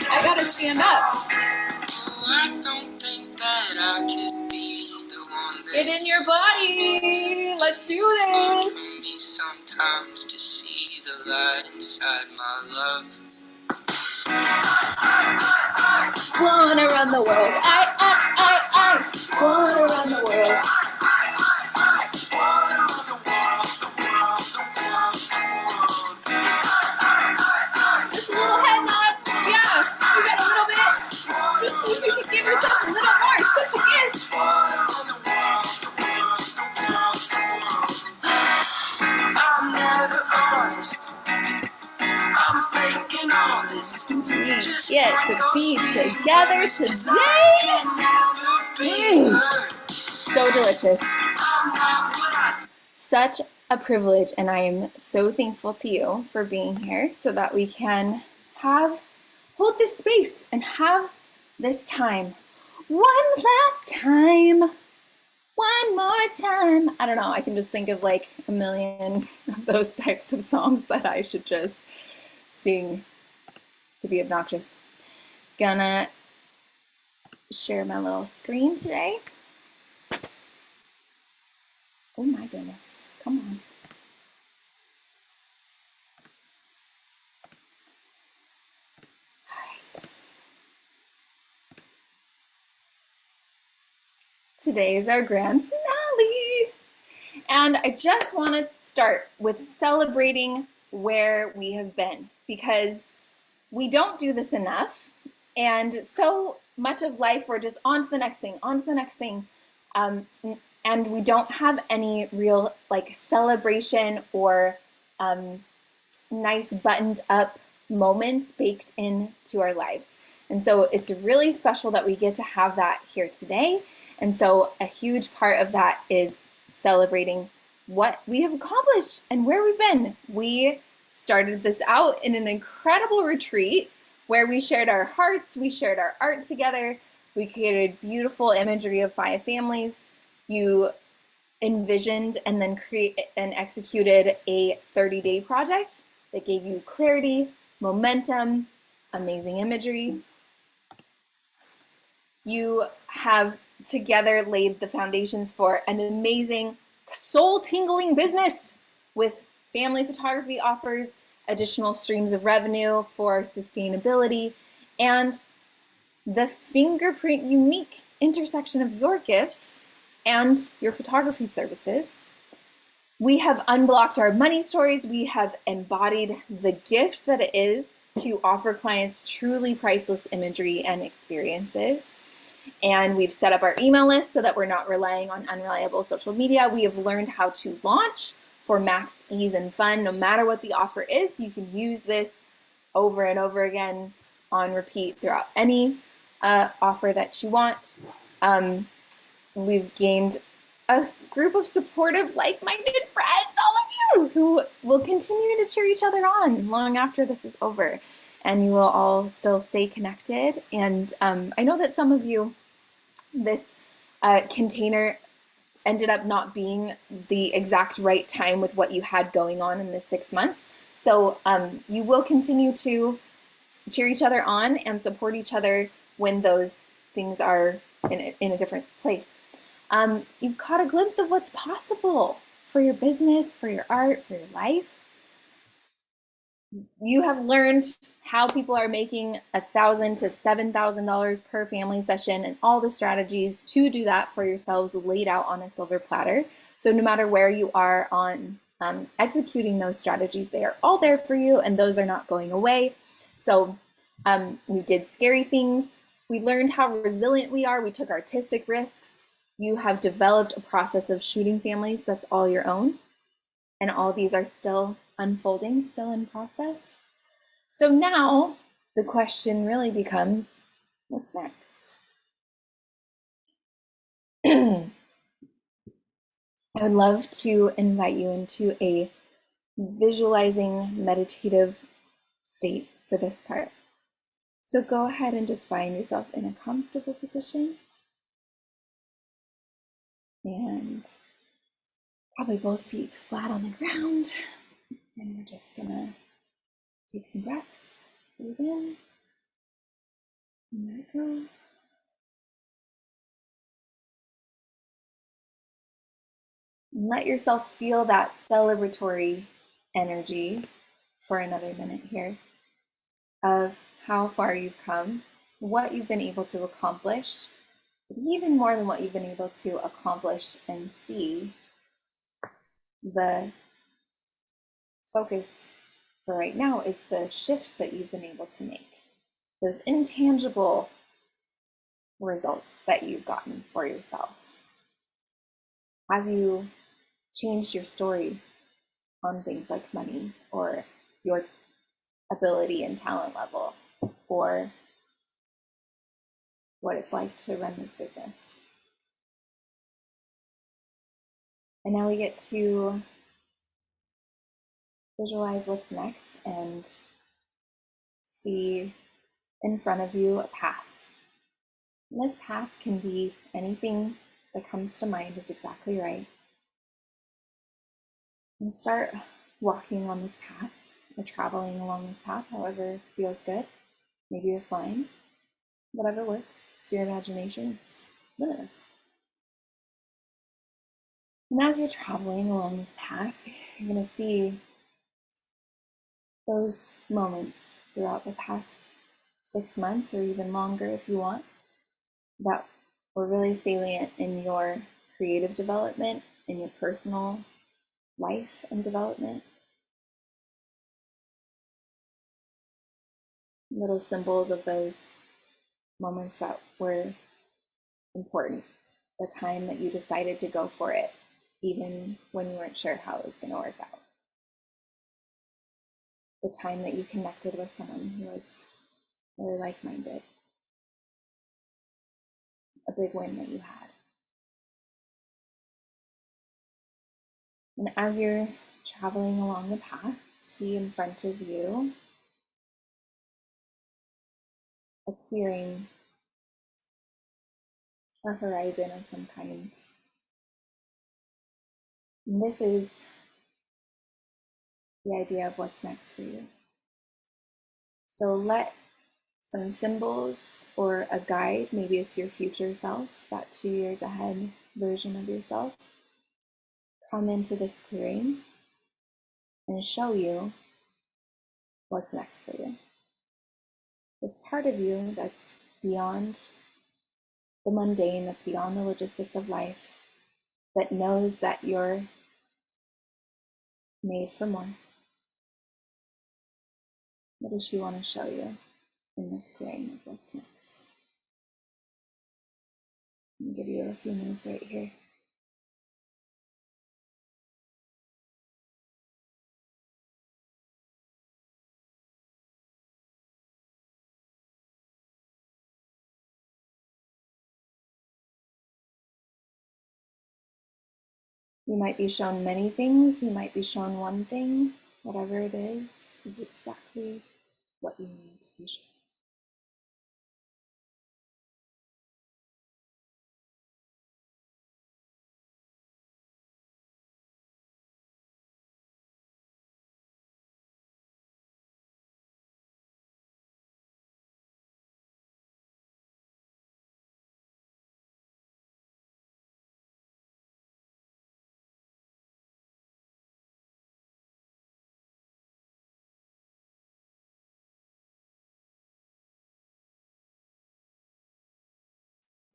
I gotta stand up. I don't think that I could be the one that Get in your body. Let's do this. for me sometimes to see the light inside my love. Wanna run the world. I wanna run the world. Just a little head nod. Yeah, you got a little bit. Just see if you can give yourself a little more. It's such a gift. I'm never honest. I'm faking all this. We get to be together today. So delicious. Such a privilege, and I am so thankful to you for being here so that we can hold this space and have this time. One last time. One more time. I don't know, I can just think of like a million of those types of songs that I should just sing to be obnoxious. Gonna share my little screen today. Oh my goodness, come on. All right. Today is our grand finale. And I just want to start with celebrating where we have been, because we don't do this enough. And so much of life, we're just on to the next thing, on to the next thing. And we don't have any real like celebration or nice buttoned up moments baked into our lives. And so it's really special that we get to have that here today. And so a huge part of that is celebrating what we have accomplished and where we've been. We started this out in an incredible retreat where we shared our hearts, we shared our art together, we created beautiful imagery of 5 families. You envisioned and then executed a 30-day project that gave you clarity, momentum, amazing imagery. You have together laid the foundations for an amazing soul-tingling business with family photography offers, additional streams of revenue for sustainability, and the fingerprint unique intersection of your gifts and your photography services. We have unblocked our money stories. We have embodied the gift that it is to offer clients truly priceless imagery and experiences. And we've set up our email list so that we're not relying on unreliable social media. We have learned how to launch for max ease and fun. No matter what the offer is, you can use this over and over again on repeat throughout any offer that you want. We've gained a group of supportive, like-minded friends, all of you, who will continue to cheer each other on long after this is over. And you will all still stay connected. And I know that some of you, this container ended up not being the exact right time with what you had going on in the 6 months. So you will continue to cheer each other on and support each other when those things are in a different place. You've caught a glimpse of what's possible for your business, for your art, for your life. You have learned how people are making $1,000 to $7,000 per family session and all the strategies to do that for yourselves laid out on a silver platter. So no matter where you are on executing those strategies, they are all there for you, and those are not going away. So we did scary things. We learned how resilient we are. We took artistic risks. You have developed a process of shooting families that's all your own. And all these are still unfolding, still in process. So now the question really becomes, what's next? I would love to invite you into a visualizing meditative state for this part. So go ahead and just find yourself in a comfortable position. And probably both feet flat on the ground. And we're just gonna Take some breaths. Breathe in. And let it go. And let yourself feel that celebratory energy for another minute here of how far you've come, what you've been able to accomplish, but even more than what you've been able to accomplish and see, the focus for right now is the shifts that you've been able to make, those intangible results that you've gotten for yourself. Have you changed your story on things like money or your ability and talent level, or what it's like to run this business? And now we get to visualize what's next and see in front of you a path. And this path can be anything that comes to mind is exactly right. And start walking on this path or traveling along this path, however feels good. Maybe you're flying, whatever works. It's your imagination, it's limitless. And as you're traveling along this path, you're going to see those moments throughout the past 6 months or even longer if you want, that were really salient in your creative development, in your personal life and development. Little symbols of those moments that were important. The time that you decided to go for it, even when you weren't sure how it was going to work out. The time that you connected with someone who was really like-minded. A big win that you had. And as you're traveling along the path, see in front of you a clearing, a horizon of some kind. And this is the idea of what's next for you. So let some symbols or a guide, maybe it's your future self, that 2 years ahead version of yourself, come into this clearing and show you what's next for you. This part of you that's beyond the mundane, that's beyond the logistics of life, that knows that you're made for more. What does she want to show you in this clearing of what's next? I'll give you a few minutes right here. You might be shown many things, you might be shown one thing. Whatever it is exactly what you need to be shown.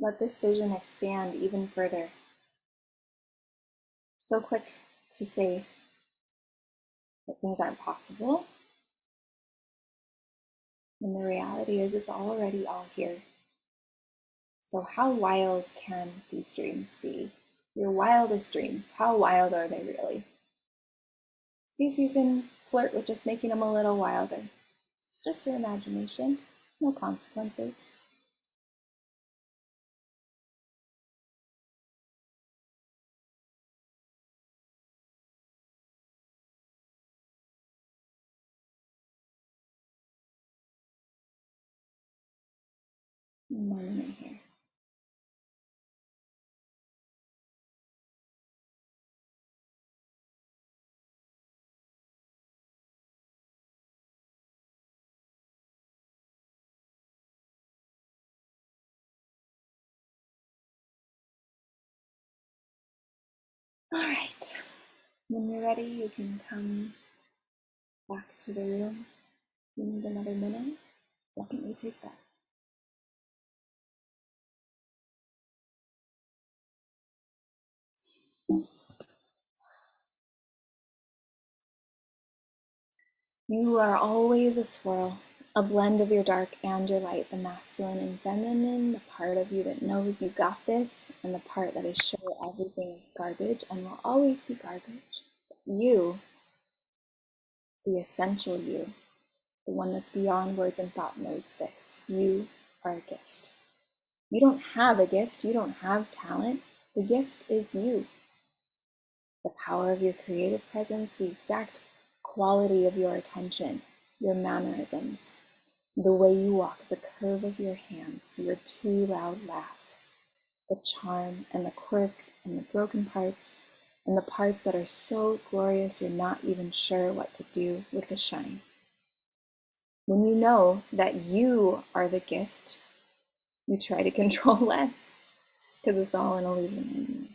Let this vision expand even further. So quick to say that things aren't possible, when the reality is it's already all here. So how wild can these dreams be? Your wildest dreams, how wild are they really? See if you can flirt with just making them a little wilder. It's just your imagination, no consequences. One more minute here. All right. When you're ready, you can come back to the room. If you need another minute, definitely take that. You are always a swirl, a blend of your dark and your light, the masculine and feminine, the part of you that knows you got this, and the part that is sure everything is garbage and will always be garbage. You, the essential you, the one that's beyond words and thought, knows this. You are a gift. You don't have a gift, you don't have talent. The gift is you. The power of your creative presence, the exact quality of your attention, your mannerisms, the way you walk, the curve of your hands, your too loud laugh, the charm and the quirk and the broken parts, and the parts that are so glorious you're not even sure what to do with the shine. When you know that you are the gift, you try to control less because it's all an illusion anyway.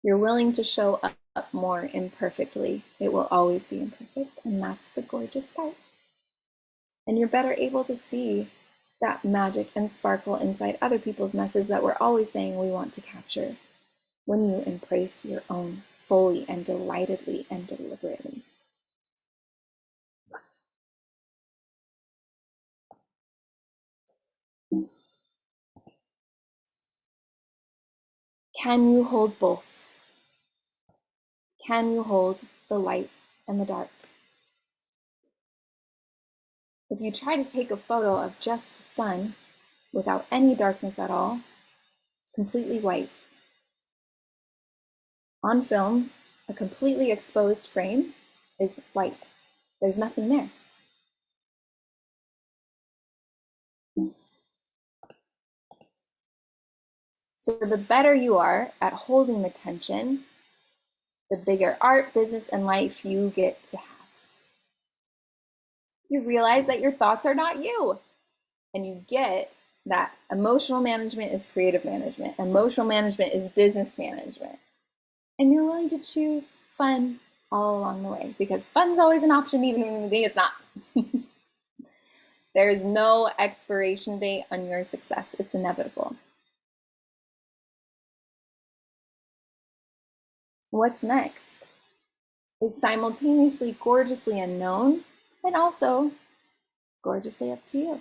You're willing to show up more imperfectly. It will always be imperfect, and that's the gorgeous part. And you're better able to see that magic and sparkle inside other people's messes that we're always saying we want to capture when you embrace your own fully and delightedly and deliberately. Can you hold both? Can you hold the light and the dark? If you try to take a photo of just the sun without any darkness at all, it's completely white. On film, a completely exposed frame is white. There's nothing there. So the better you are at holding the tension, the bigger art, business, and life you get to have. You realize that your thoughts are not you, and you get that emotional management is creative management, emotional management is business management, and you're willing to choose fun all along the way, because fun's always an option even when you think it's not. There is no expiration date on your success. It's inevitable. What's next is simultaneously gorgeously unknown and also gorgeously up to you.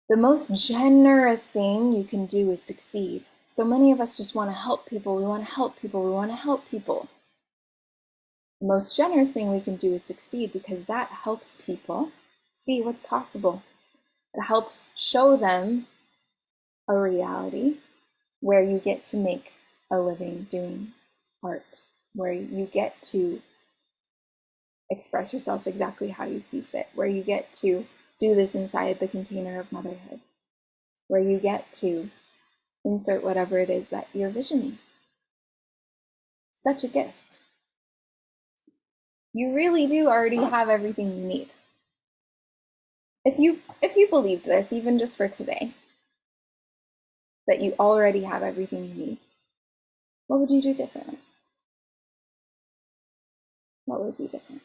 The most generous thing you can do is succeed. So many of us just want to help people. We want to help people. We want to help people. The most generous thing we can do is succeed, because that helps people see what's possible. It helps show them a reality where you get to make a living doing art, where you get to express yourself exactly how you see fit, where you get to do this inside the container of motherhood, where you get to insert whatever it is that you're visioning. Such a gift. You really do already have everything you need. If you believed this, even just for today, that you already have everything you need, what would you do differently? What would be different?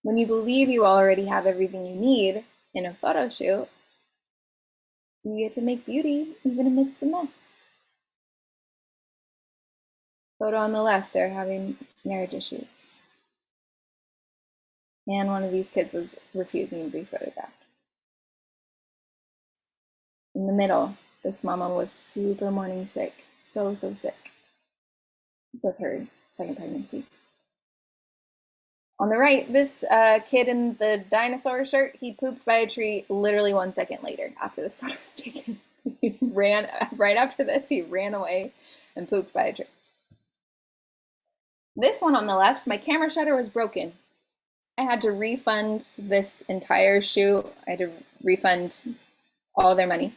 When you believe you already have everything you need in a photo shoot, you get to make beauty even amidst the mess. Photo on the left, they're having marriage issues. And one of these kids was refusing to be photographed. In the middle, this mama was super morning sick, so sick with her second pregnancy. On the right, this kid in the dinosaur shirt, he pooped by a tree literally 1 second later after this photo was taken. He ran, right after this, he ran away and pooped by a tree. This one on the left, my camera shutter was broken. I had to refund this entire shoot. I had to refund all their money.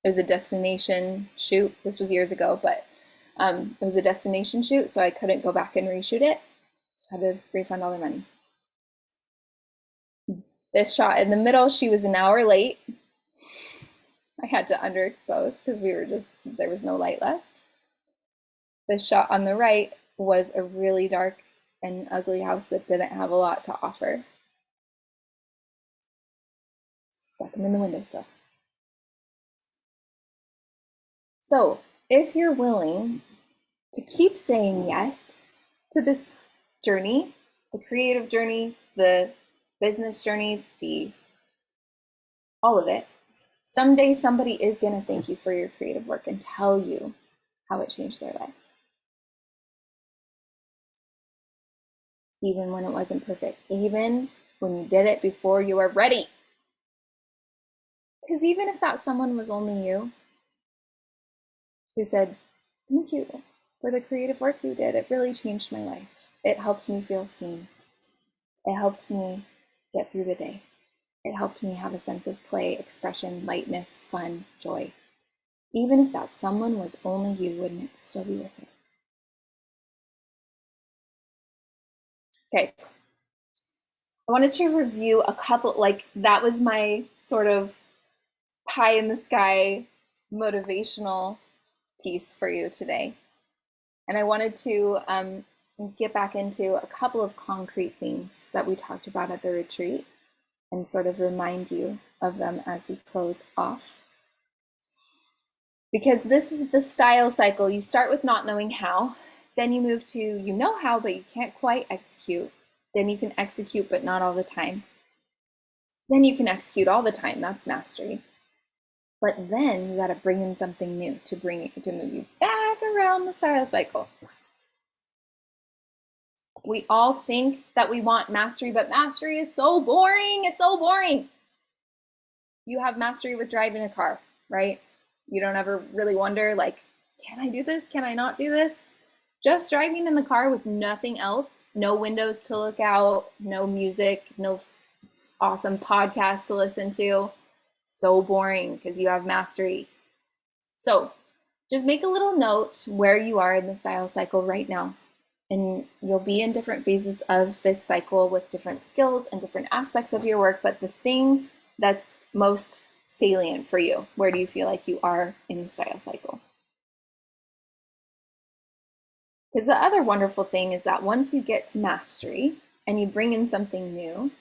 It was a destination shoot. This was years ago, but it was a destination shoot, so I couldn't go back and reshoot it. So I had to refund all their money. This shot in the middle, she was an hour late. I had to underexpose because there was no light left. The shot on the right was a really dark and ugly house that didn't have a lot to offer. Stuck him in the windowsill. So if you're willing to keep saying yes to this journey, the creative journey, the business journey, all of it, someday somebody is going to thank you for your creative work and tell you how it changed their life. Even when it wasn't perfect, even when you did it before you were ready. Because even if that someone was only you who said, thank you for the creative work you did, it really changed my life. It helped me feel seen. It helped me get through the day. It helped me have a sense of play, expression, lightness, fun, joy. Even if that someone was only you, wouldn't it still be worth it? Okay. I wanted to review a couple, that was my sort of pie in the sky motivational piece for you today. And I wanted to get back into a couple of concrete things that we talked about at the retreat and sort of remind you of them as we close off. Because this is the style cycle. You start with not knowing how, then you move to you know how, but you can't quite execute. Then you can execute, but not all the time. Then you can execute all the time. That's mastery. But then you got to bring in something new to move you back around the style cycle. We all think that we want mastery, but mastery is so boring. It's so boring. You have mastery with driving a car, right? You don't ever really wonder, can I do this? Can I not do this? Just driving in the car with nothing else, no windows to look out, no music, no awesome podcasts to listen to. So boring because you have mastery. So just make a little note where you are in the style cycle right now. And you'll be in different phases of this cycle with different skills and different aspects of your work. But the thing that's most salient for you, where do you feel like you are in the style cycle? Because the other wonderful thing is that once you get to mastery and you bring in something new,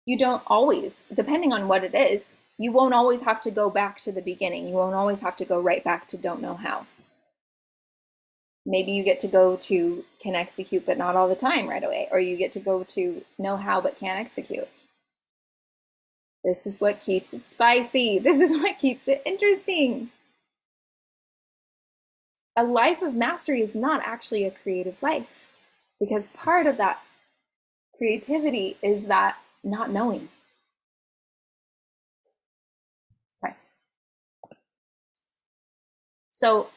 you don't always, depending on what it is, you won't always have to go back to the beginning. You won't always have to go right back to don't know how. Maybe you get to go to can execute, but not all the time right away. Or you get to go to know how, but can't execute. This is what keeps it spicy. This is what keeps it interesting. A life of mastery is not actually a creative life, because part of that creativity is that not knowing. Okay. So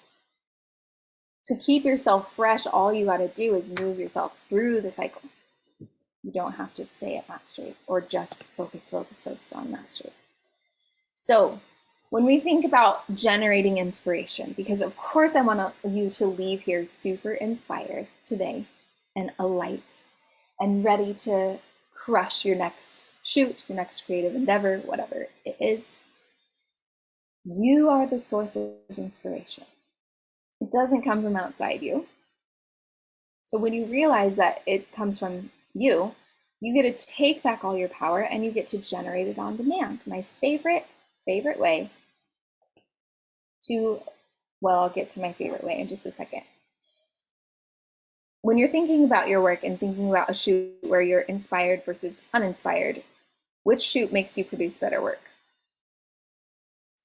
to keep yourself fresh, all you got to do is move yourself through the cycle. You don't have to stay at mastery or just focus on mastery. So when we think about generating inspiration, because of course I want you to leave here super inspired today and alight and ready to crush your next shoot, your next creative endeavor, whatever it is. You are the source of inspiration. It doesn't come from outside you. So when you realize that it comes from you, you get to take back all your power and you get to generate it on demand. My favorite way to, well, I'll get to my favorite way in just a second. When you're thinking about your work and thinking about a shoot where you're inspired versus uninspired, which shoot makes you produce better work?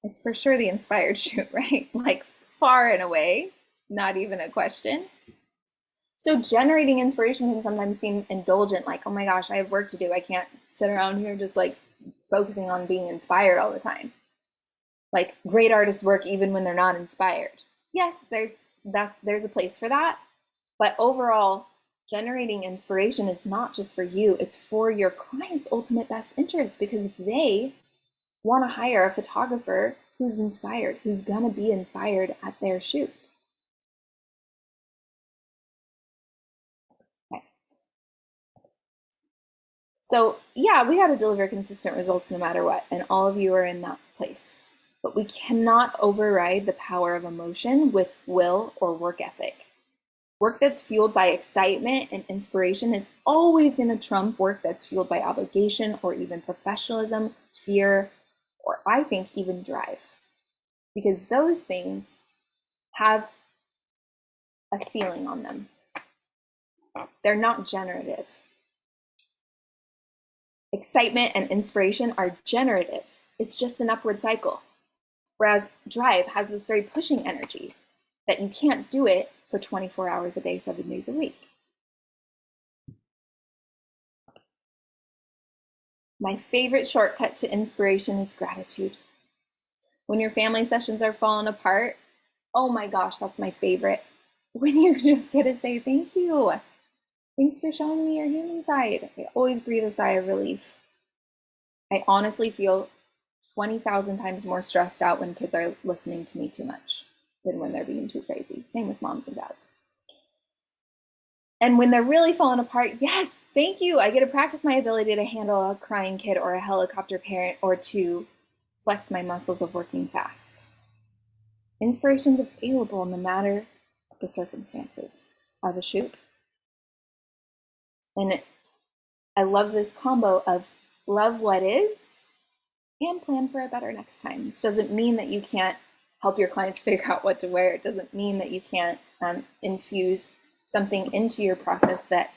It's for sure the inspired shoot, right? Like far and away, not even a question. So generating inspiration can sometimes seem indulgent, like, oh my gosh, I have work to do. I can't sit around here just like focusing on being inspired all the time. Like great artists work even when they're not inspired. Yes, there's a place for that. But overall, generating inspiration is not just for you, it's for your client's ultimate best interest, because they want to hire a photographer who's inspired, who's going to be inspired at their shoot. Okay. So, yeah, we got to deliver consistent results no matter what, and all of you are in that place. But we cannot override the power of emotion with will or work ethic. Work that's fueled by excitement and inspiration is always going to trump work that's fueled by obligation or even professionalism, fear, or I think even drive. Because those things have a ceiling on them. They're not generative. Excitement and inspiration are generative. It's just an upward cycle. Whereas drive has this very pushing energy that you can't do it for 24 hours a day, 7 days a week. My favorite shortcut to inspiration is gratitude. When your family sessions are falling apart, oh my gosh, that's my favorite. When you just get to say, thank you. Thanks for showing me your human side. I always breathe a sigh of relief. I honestly feel 20,000 times more stressed out when kids are listening to me too much than when they're being too crazy. Same with moms and dads. And when they're really falling apart, yes, thank you. I get to practice my ability to handle a crying kid or a helicopter parent, or to flex my muscles of working fast. Inspiration's available no matter the circumstances of a shoot. And I love this combo of love what is and plan for a better next time. This doesn't mean that you can't help your clients figure out what to wear. It doesn't mean that you can't infuse something into your process that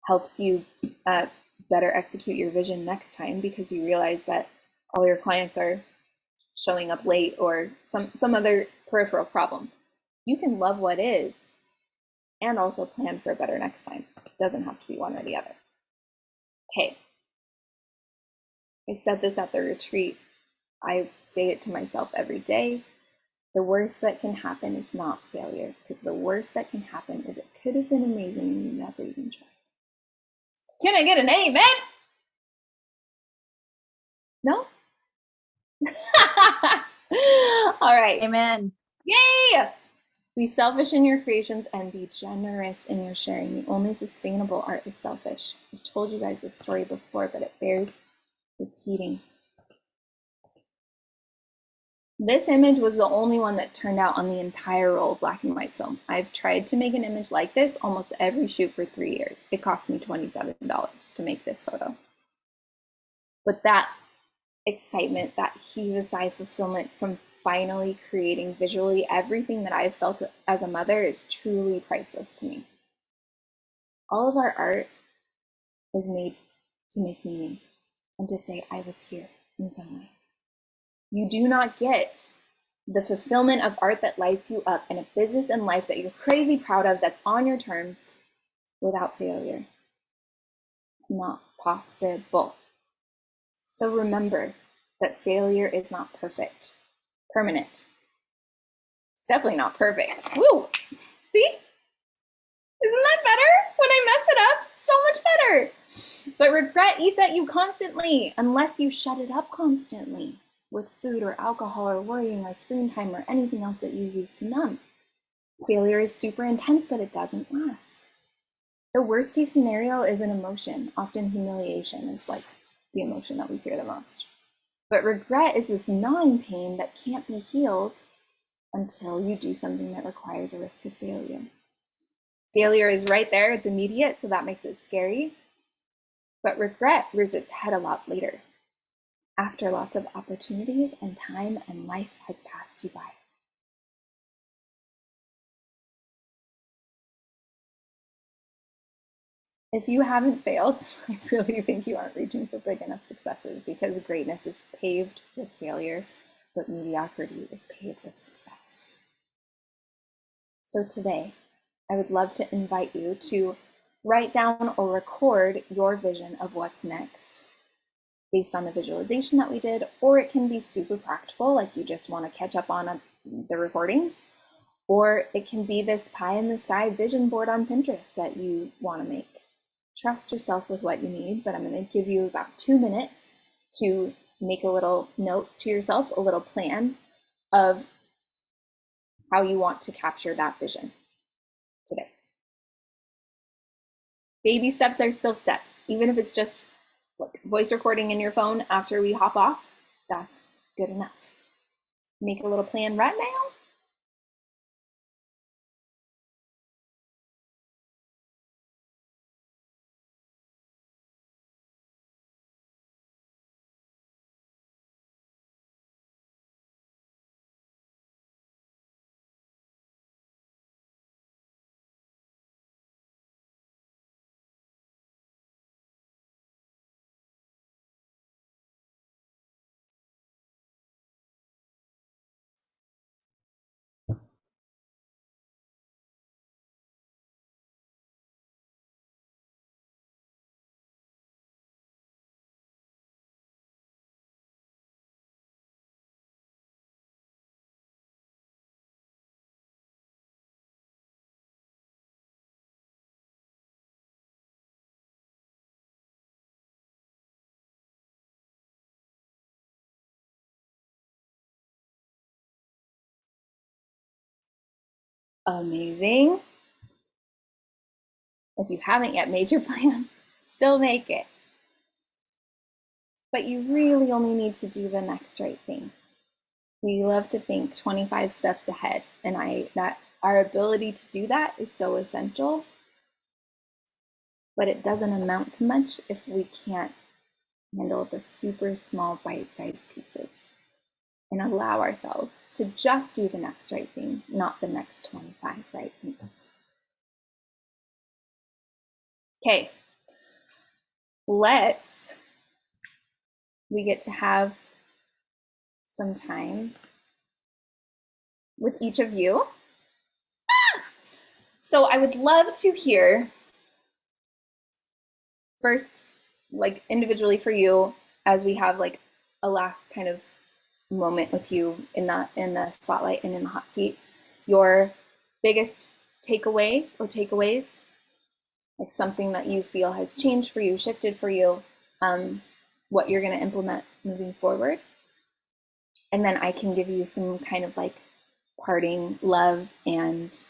helps you better execute your vision next time, because you realize that all your clients are showing up late or some other peripheral problem. You can love what is and also plan for a better next time. It doesn't have to be one or the other. Okay. I said this at the retreat. I say it to myself every day. The worst that can happen is not failure, because the worst that can happen is it could have been amazing and you never even tried. Can I get an amen? No? All right. Amen. Yay! Be selfish in your creations and be generous in your sharing. The only sustainable art is selfish. I've told you guys this story before, but it bears repeating. This image was the only one that turned out on the entire roll of black and white film. I've tried to make an image like this almost every shoot for 3 years. It cost me $27 to make this photo. But that excitement, that heave a sigh of fulfillment from finally creating visually everything that I've felt as a mother is truly priceless to me. All of our art is made to make meaning and to say, I was here in some way. You do not get the fulfillment of art that lights you up in a business and life that you're crazy proud of, that's on your terms, without failure. Not possible. So remember that failure is not permanent. It's definitely not perfect. Woo! See? Isn't that better? When I mess it up, it's so much better. But regret eats at you constantly unless you shut it up constantly with food or alcohol or worrying or screen time or anything else that you use to numb. Failure is super intense, but it doesn't last. The worst case scenario is an emotion. Often humiliation is like the emotion that we fear the most. But regret is this gnawing pain that can't be healed until you do something that requires a risk of failure. Failure is right there, it's immediate, so that makes it scary. But regret rears its head a lot later, after lots of opportunities and time and life has passed you by. If you haven't failed, I really think you aren't reaching for big enough successes, because greatness is paved with failure, but mediocrity is paved with success. So today, I would love to invite you to write down or record your vision of what's next based on the visualization that we did, or it can be super practical, like you just want to catch up on the recordings, or it can be this pie in the sky vision board on Pinterest that you want to make. Trust yourself with what you need, but I'm going to give you about 2 minutes to make a little note to yourself, a little plan of how you want to capture that vision today. Baby steps are still steps, even if it's just Look, voice recording in your phone after we hop off, that's good enough. Make a little plan right now. Amazing. If you haven't yet made your plan, still make it. But you really only need to do the next right thing. We love to think 25 steps ahead, and that our ability to do that is so essential. But it doesn't amount to much if we can't handle the super small bite-sized pieces and allow ourselves to just do the next right thing, not the next 25 right things. Okay, we get to have some time with each of you. So I would love to hear first, like individually for you, as we have like a last kind of moment with you in the spotlight and in the hot seat, your biggest takeaway or takeaways, like something that you feel has changed for you, shifted for you, what you're going to implement moving forward. And then I can give you some kind of like parting love and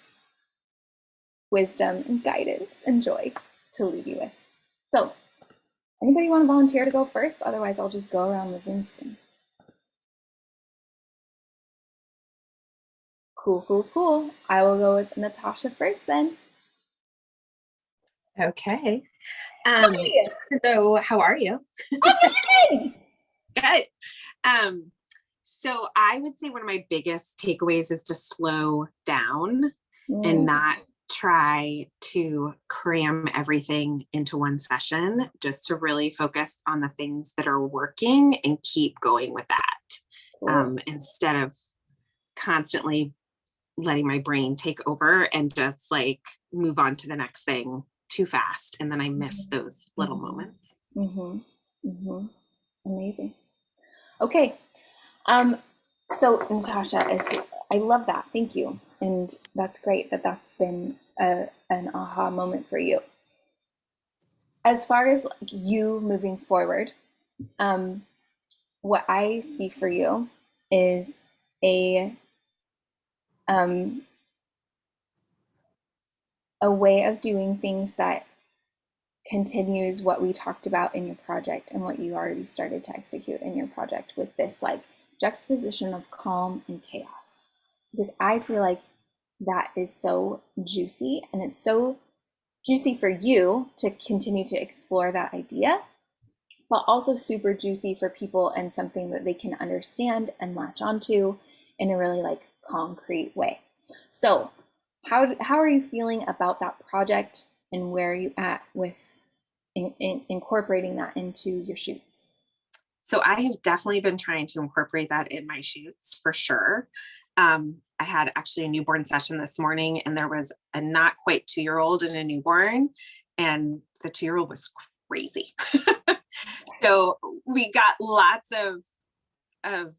wisdom and guidance and joy to leave you with. So anybody want to volunteer to go first? Otherwise, I'll just go around the Zoom screen. Cool. I will go with Natasha first then. Okay. Hi. So how are you? Amazing. Good. So I would say one of my biggest takeaways is to slow down and not try to cram everything into one session, just to really focus on the things that are working and keep going with that. Instead of constantly letting my brain take over and just like move on to the next thing too fast, and then I miss those little moments. Amazing. Okay. So Natasha, I love that. Thank you. And that's great that that's been an aha moment for you. As far as like you moving forward, what I see for you is a way of doing things that continues what we talked about in your project and what you already started to execute in your project, with this like juxtaposition of calm and chaos. Because I feel like that is so juicy, and it's so juicy for you to continue to explore that idea, but also super juicy for people and something that they can understand and latch onto in a really like concrete way. So how are you feeling about that project, and where are you at with incorporating that into your shoots? So I have definitely been trying to incorporate that in my shoots for sure. I had actually a newborn session this morning, and there was a not quite 2-year-old and a newborn, and the 2-year-old was crazy. So we got lots of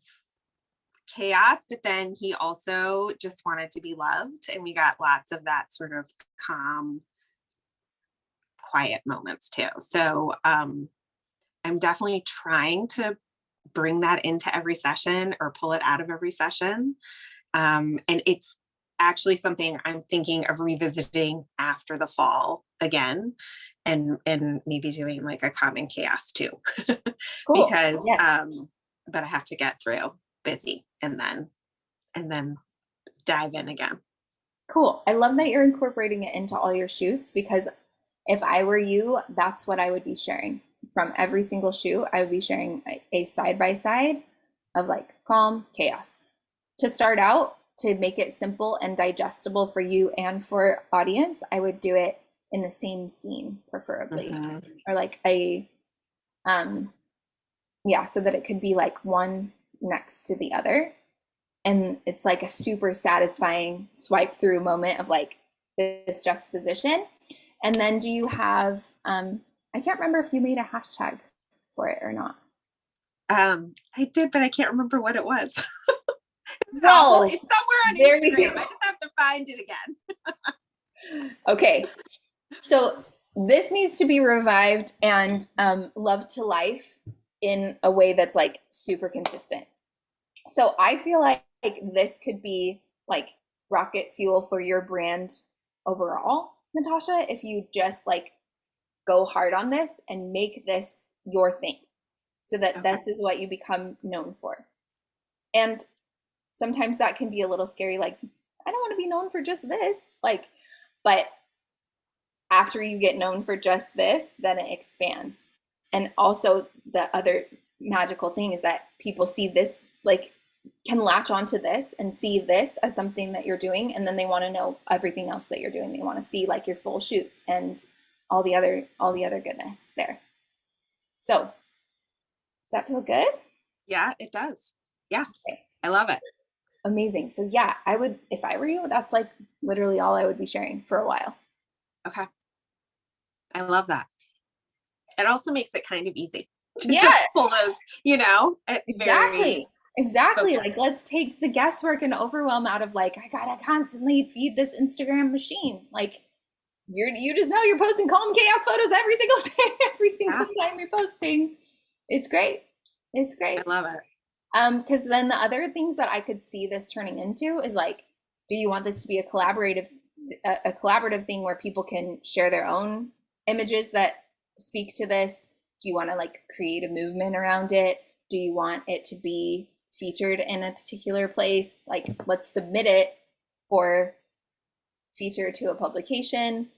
chaos, but then he also just wanted to be loved, and we got lots of that sort of calm, quiet moments too. So I'm definitely trying to bring that into every session or pull it out of every session. And it's actually something I'm thinking of revisiting after the fall again, and maybe doing like a common chaos too. Cool. Because Yeah. but I have to get through busy and then dive in again. Cool. I love that you're incorporating it into all your shoots, because if I were you, that's what I would be sharing. From every single shoot, I would be sharing a side by side of like calm, chaos. To start out, to make it simple and digestible for you and for audience, I would do it in the same scene, preferably, Mhm. or like yeah, so that it could be like one next to the other. And it's like a super satisfying swipe through moment of like this juxtaposition. And then do you have, I can't remember if you made a hashtag for it or not. I did, but I can't remember what it was. Well, It's somewhere on there we Instagram. go. I just have to find it again. Okay. So this needs to be revived and loved to life in a way that's like super consistent. So I feel like this could be like rocket fuel for your brand overall, Natasha, if you just like go hard on this and make this your thing, so that Okay. this is what you become known for. And sometimes that can be a little scary, like, I don't want to be known for just this. Like, but after you get known for just this, then it expands. And also, the other magical thing is that people see this, like, can latch onto this and see this as something that you're doing, and then they want to know everything else that you're doing. They want to see like your full shoots and all the other goodness there. So, does that feel good? Yeah, it does. Yes, Okay. I love it. Amazing. So yeah, I would, if I were you, that's like literally all I would be sharing for a while. Okay, I love that. It also makes it kind of easy to Yeah, just pull those. It's very exactly. focused. Like, let's take the guesswork and overwhelm out of like, I gotta constantly feed this Instagram machine. Like, you just know you're posting calm chaos photos every single day, every single time you're posting. It's great. It's great. I love it. Because then the other things that I could see this turning into is like, do you want this to be a collaborative thing where people can share their own images that speak to this? Do you want to like create a movement around it? Do you want it to be featured in a particular place? Like, let's submit it for feature to a publication.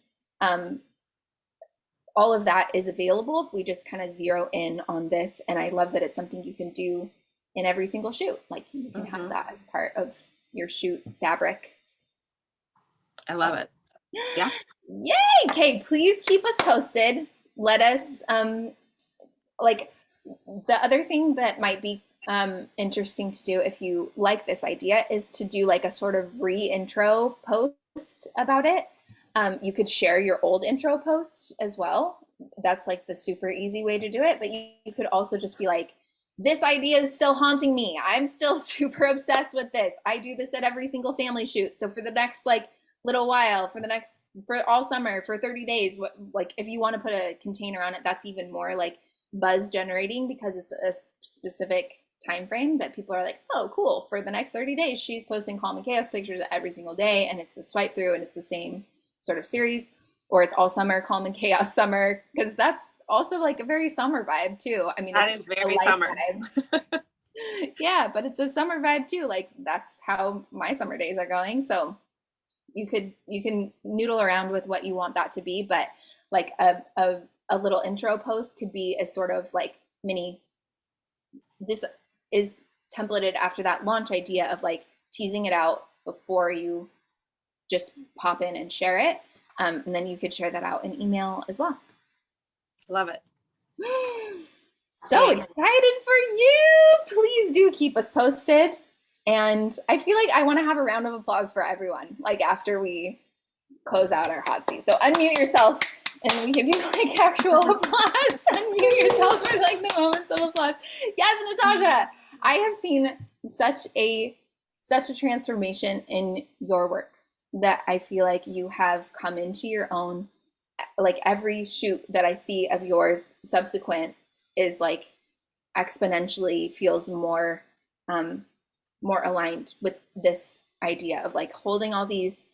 All of that is available if we just kind of zero in on this. And I love that it's something you can do in every single shoot. Like, you can have that as part of your shoot fabric. I love it. Yeah. Yay! Okay, please keep us posted. Let us like, the other thing that might be interesting to do if you like this idea is to do like a sort of re-intro post about it. You could share your old intro post as well. That's like the super easy way to do it. But you could also just be like, this idea is still haunting me. I'm still super obsessed with this. I do this at every single family shoot. So for the next like little while, for all summer, for 30 days, like if you want to put a container on it, that's even more like buzz generating, because it's a specific time frame that people are like, oh, cool. For the next 30 days, she's posting calm and chaos pictures every single day, and it's the swipe through, and it's the same sort of series. Or it's all summer, calm and chaos summer, because that's also like a very summer vibe too. I mean, That it's is very a life summer. vibe. Yeah, but it's a summer vibe too. Like, that's how my summer days are going. So you can noodle around with what you want that to be, but like a little intro post could be a sort of like mini, this is templated after that launch idea of like teasing it out before you just pop in and share it. And then you could share that out in email as well. Love it. So excited for you. Please do keep us posted. And I feel like I want to have a round of applause for everyone, like after we close out our hot seat. So unmute yourself and we can do like actual applause. Unmute yourself for like the moments of applause. Yes, Natasha, I have seen such a transformation in your work that I feel like you have come into your own. Like, every shoot that I see of yours subsequent is like exponentially feels more aligned with this idea of like holding all these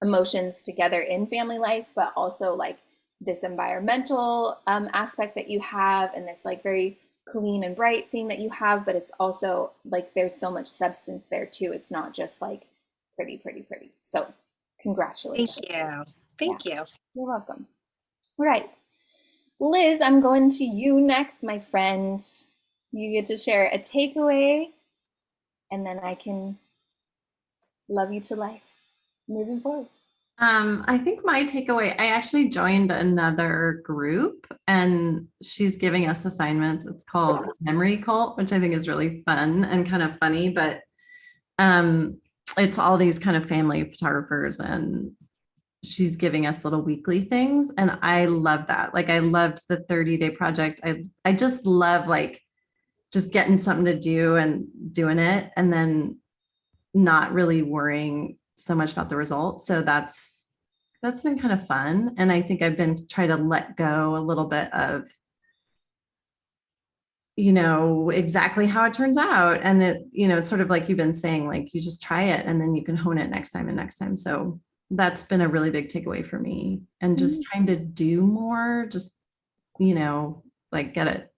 emotions together in family life, but also like this environmental aspect that you have, and this like very clean and bright thing that you have, but it's also like there's so much substance there too. It's not just like pretty, pretty, pretty. So congratulations. Thank you. Yeah, Thank you. you're welcome. All right. Liz, I'm going to you next, my friend. You get to share a takeaway, and then I can love you to life moving forward. I think my takeaway, I actually joined another group and she's giving us assignments. It's called Memory Cult, which I think is really fun and kind of funny, but it's all these kind of family photographers and she's giving us little weekly things. And I love that. Like I loved the 30-day project. I just love like just getting something to do and doing it and then not really worrying so much about the results. So that's been kind of fun. And I think I've been trying to let go a little bit of, exactly how it turns out. And it's sort of like you've been saying, like you just try it and then you can hone it next time and next time. So that's been a really big takeaway for me, and just trying to do more, just, like get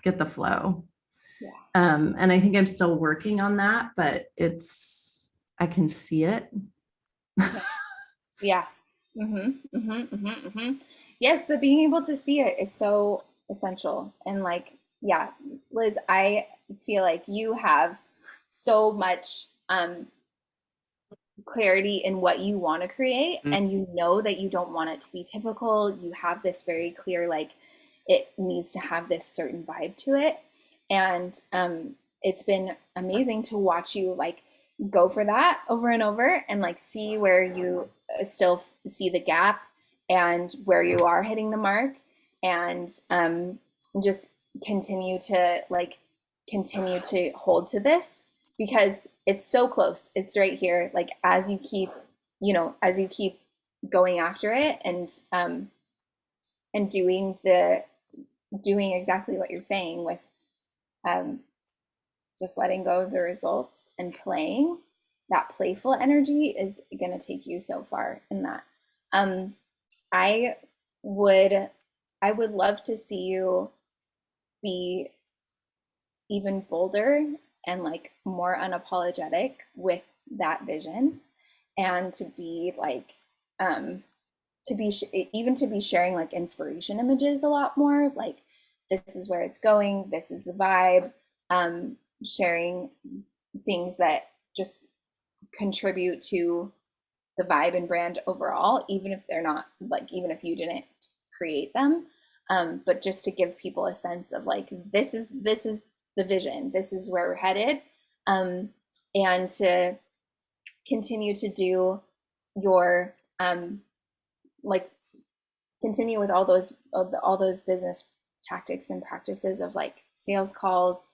the flow. Yeah. And I think I'm still working on that, but I can see it. Yeah. Yes, the being able to see it is so essential. And like, yeah, Liz, I feel like you have so much clarity in what you want to create, and you know that you don't want it to be typical. You have this very clear, like, it needs to have this certain vibe to it. And it's been amazing to watch you like go for that over and over, and like see where you still see the gap and where you are hitting the mark, and just continue to hold to this, because it's so close. It's right here. Like as you keep going after it and doing exactly what you're saying with just letting go of the results and playing, that playful energy is going to take you so far in that. I would love to see you be even bolder and like more unapologetic with that vision, and to be like to be sharing like inspiration images a lot more, like this is where it's going, this is the vibe, sharing things that just contribute to the vibe and brand overall, even if they're not like, even if you didn't create them, but just to give people a sense of like, this is the vision, this is where we're headed, and to continue to do your like continue with all those business tactics and practices of like sales calls,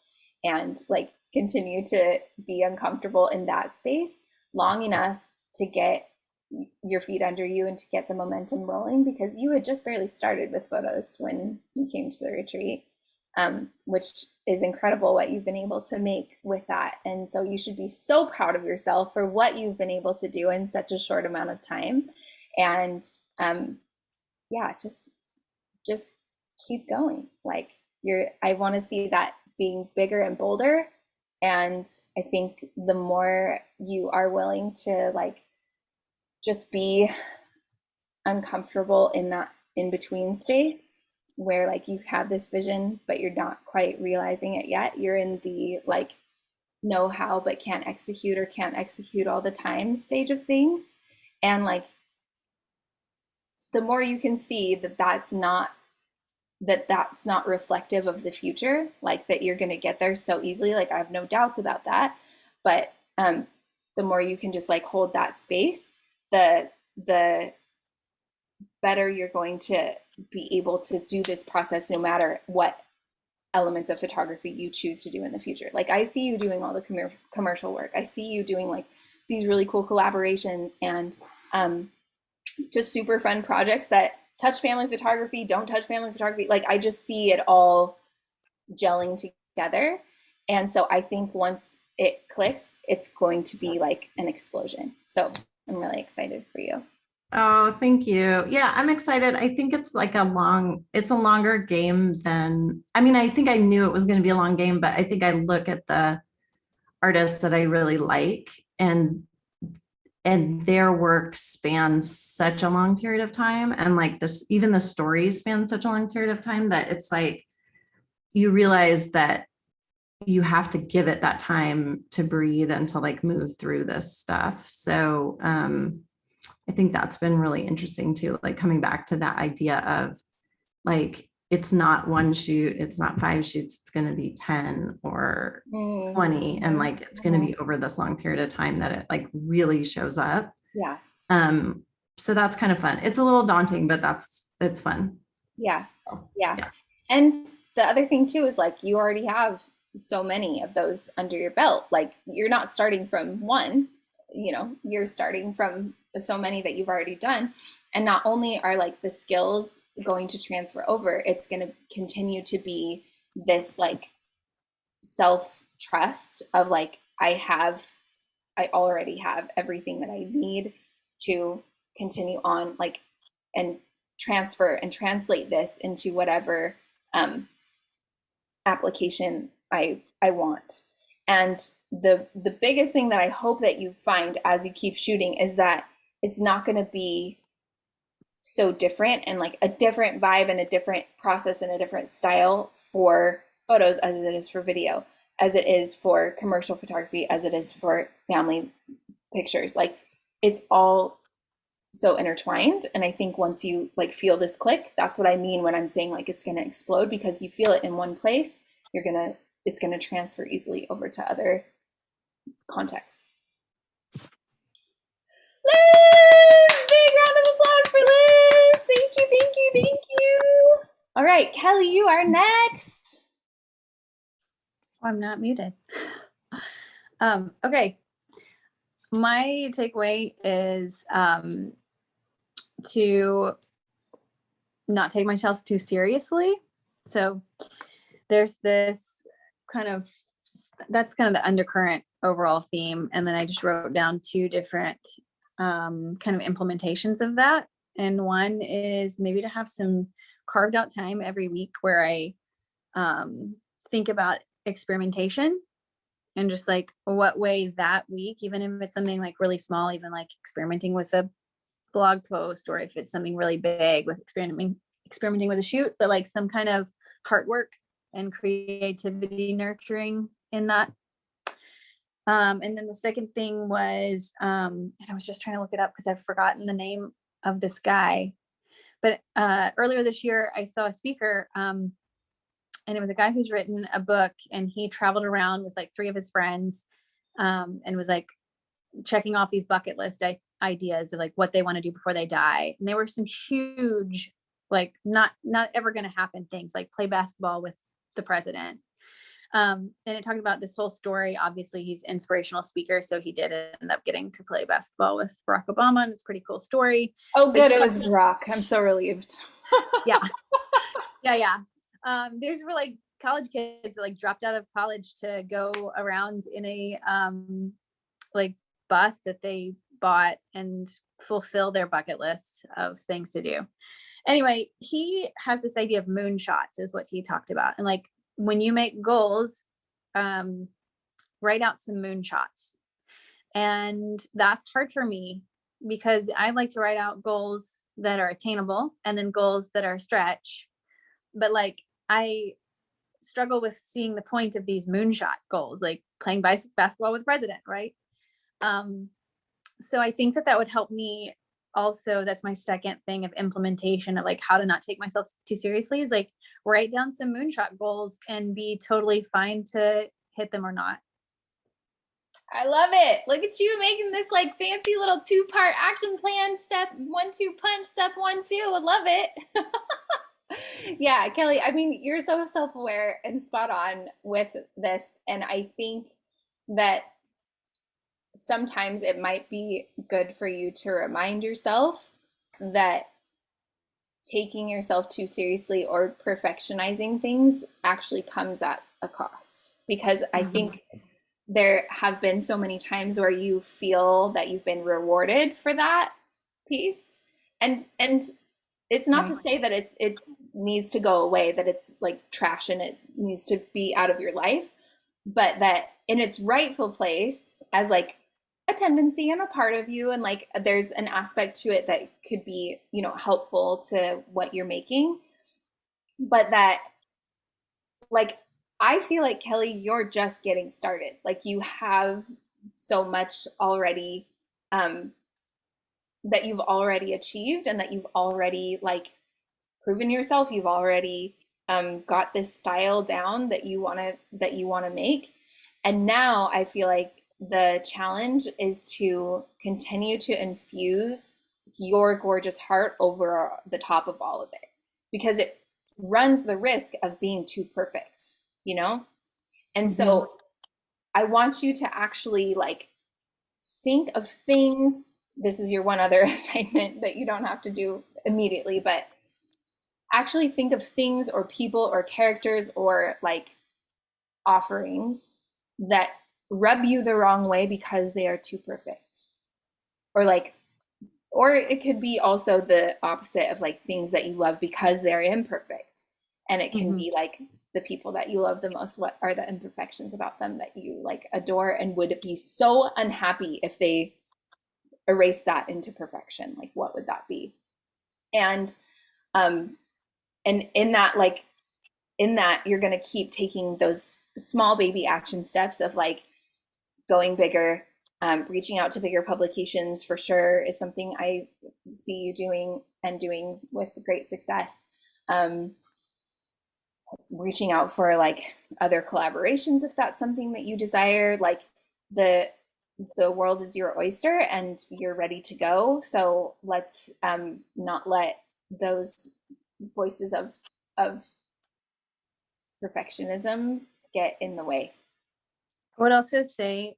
and like continue to be uncomfortable in that space long enough to get your feet under you and to get the momentum rolling, because you had just barely started with photos when you came to the retreat, which is incredible what you've been able to make with that. And so you should be so proud of yourself for what you've been able to do in such a short amount of time. And yeah, just keep going. Like I want to see that being bigger and bolder. And I think the more you are willing to like just be uncomfortable in that in between space where like you have this vision but you're not quite realizing it yet, you're in the like know how but can't execute all the time stage of things, and like the more you can see that's not reflective of the future, like that you're going to get there so easily, like I have no doubts about that, but the more you can just like hold that space, the better you're going to be able to do this process no matter what elements of photography you choose to do in the future. Like I see you doing all the commercial work, I see you doing like these really cool collaborations and just super fun projects that touch family photography, don't touch family photography. Like I just see it all gelling together. And so I think once it clicks, it's going to be like an explosion. So I'm really excited for you. Oh, thank you. Yeah, I'm excited. I think it's like it's a longer game than, I mean, I think I knew it was going to be a long game, but I think I look at the artists that I really like and their work spans such a long period of time. And like this, even the stories span such a long period of time that it's like, you realize that you have to give it that time to breathe and to like move through this stuff. So, I think that's been really interesting too, like coming back to that idea of like, it's not one shoot, it's not 5 shoots, it's going to be 10 or 20. And like, it's going to be over this long period of time that it like really shows up. Yeah. So that's kind of fun. It's a little daunting, but it's fun. Yeah. Yeah. And the other thing too is like, you already have so many of those under your belt. Like you're not starting from one, you know, you're starting from so many that you've already done. And not only are like the skills going to transfer over, it's going to continue to be this like self-trust of like, I already have everything that I need to continue on, like, and transfer and translate this into whatever application I want. And the biggest thing that I hope that you find as you keep shooting is that it's not going to be so different and like a different vibe and a different process and a different style for photos as it is for video, as it is for commercial photography, as it is for family pictures. Like it's all so intertwined. And I think once you like feel this click, that's what I mean when I'm saying like it's going to explode, because you feel it in one place, it's going to transfer easily over to other contexts. Liz! Big round of applause for Liz! Thank you, thank you, thank you. All right, Kelly, you are next. Oh, I'm not muted. Okay. My takeaway is to not take myself too seriously. So there's this that's kind of the undercurrent overall theme. And then I just wrote down 2 different kind of implementations of that. And one is maybe to have some carved out time every week where I think about experimentation and just like what way that week, even if it's something like really small, even like experimenting with a blog post, or if it's something really big with experimenting with a shoot, but like some kind of heart work and creativity nurturing in that. And then the second thing was, and I was just trying to look it up because I've forgotten the name of this guy, but earlier this year I saw a speaker, and it was a guy who's written a book, and he traveled around with like 3 of his friends, and was like checking off these bucket list ideas of like what they want to do before they die. And there were some huge, like not ever going to happen things, like play basketball with the president. And it talked about this whole story. Obviously he's an inspirational speaker, so he did end up getting to play basketball with Barack Obama, and it's a pretty cool story. Oh, good. It was Barack. I'm so relieved. Yeah. There's were like college kids that like dropped out of college to go around in a like bus that they bought and fulfill their bucket list of things to do. Anyway, he has this idea of moonshots is what he talked about. And like, when you make goals, write out some moonshots. And that's hard for me because I like to write out goals that are attainable and then goals that are stretch. But like, I struggle with seeing the point of these moonshot goals, like playing basketball with the president, right? So I think that would help me. Also, that's my second thing of implementation of like how to not take myself too seriously, is like write down some moonshot goals and be totally fine to hit them or not. I love it. Look at you making this like fancy little 2-part action plan. Step 1, 2 punch, step 1, 2. I love it. Yeah, Kelly, I mean, you're so self-aware and spot on with this. And I think that sometimes it might be good for you to remind yourself that taking yourself too seriously or perfectionizing things actually comes at a cost. Because I think there have been so many times where you feel that you've been rewarded for that piece. And it's not to say that it needs to go away, that it's like trash and it needs to be out of your life, but that in its rightful place as like a tendency and a part of you, and like there's an aspect to it that could be, you know, helpful to what you're making, but that like I feel like Kelly, you're just getting started. Like you have so much already that you've already achieved and that you've already like proven yourself. You've already got this style down that you want to make. And now I feel like the challenge is to continue to infuse your gorgeous heart over the top of all of it, because it runs the risk of being too perfect, you know? And so I want you to actually like think of things. This is your one other assignment that you don't have to do immediately, but actually think of things or people or characters or like offerings that rub you the wrong way because they are too perfect. Or like, or it could be also the opposite of like things that you love because they're imperfect. And it can be like the people that you love the most, what are the imperfections about them that you like adore and would be so unhappy if they erase that into perfection? Like what would that be? And in that, like in that, you're going to keep taking those small baby action steps of like going bigger, reaching out to bigger publications for sure is something I see you doing and doing with great success. Reaching out for like other collaborations if that's something that you desire. Like the world is your oyster and you're ready to go. So let's not let those voices of perfectionism get in the way. I would also say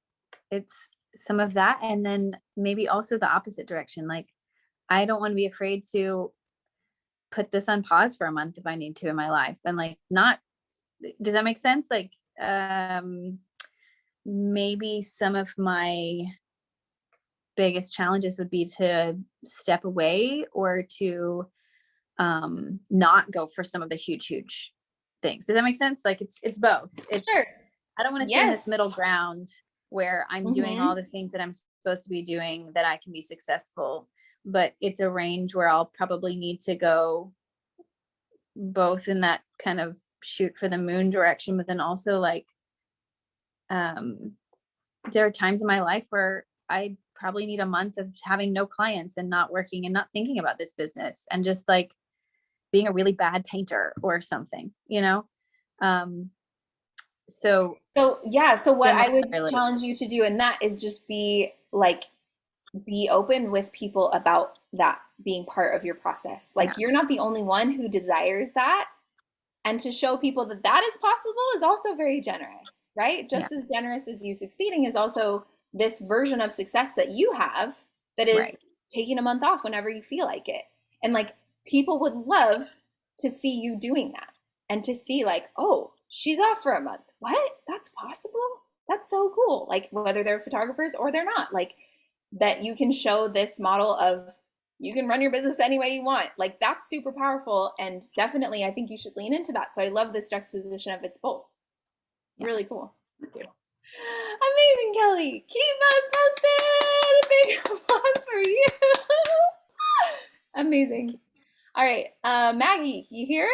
it's some of that, and then maybe also the opposite direction. Like, I don't want to be afraid to put this on pause for a month if I need to in my life. And like, not, does that make sense? Like, maybe some of my biggest challenges would be to step away or to not go for some of the huge things. Does that make sense? Like it's both. It's Sure. I don't want to stay in this middle ground where I'm doing all the things that I'm supposed to be doing that I can be successful, but it's a range where I'll probably need to go both in that kind of shoot for the moon direction, but then also like there are times in my life where I probably need a month of having no clients and not working and not thinking about this business and just like being a really bad painter or something, you know? So yeah, so what I would challenge you to do in that is just be open with people about that being part of your process. Like you're not the only one who desires that. And to show people that that is possible is also very generous, right? Just as generous as you succeeding is also this version of success that you have that is taking a month off whenever you feel like it. And like people would love to see you doing that and to see like, oh, she's off for a month. What? That's possible? That's so cool. Like whether they're photographers or they're not, like that you can show this model of you can run your business any way you want. Like that's super powerful. And definitely, I think you should lean into that. So I love this juxtaposition of it's both. Really cool. Thank you. Amazing, Kelly. Keep us posted. Big applause for you. Amazing. All right. Maggie, you here?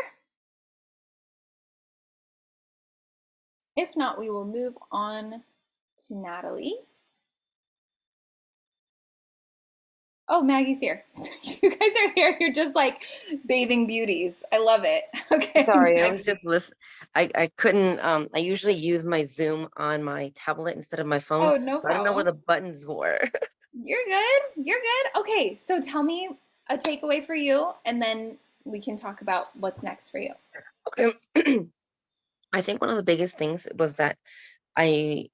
If not, we will move on to Natalie. Oh, Maggie's here. You guys are here. You're just like bathing beauties. I love it. Okay. Sorry, I was just listening. I couldn't, I usually use my Zoom on my tablet instead of my phone. Oh, no problem. I don't know where the buttons were. You're good. You're good. Okay. So tell me a takeaway for you, and then we can talk about what's next for you. Okay. I think one of the biggest things was that it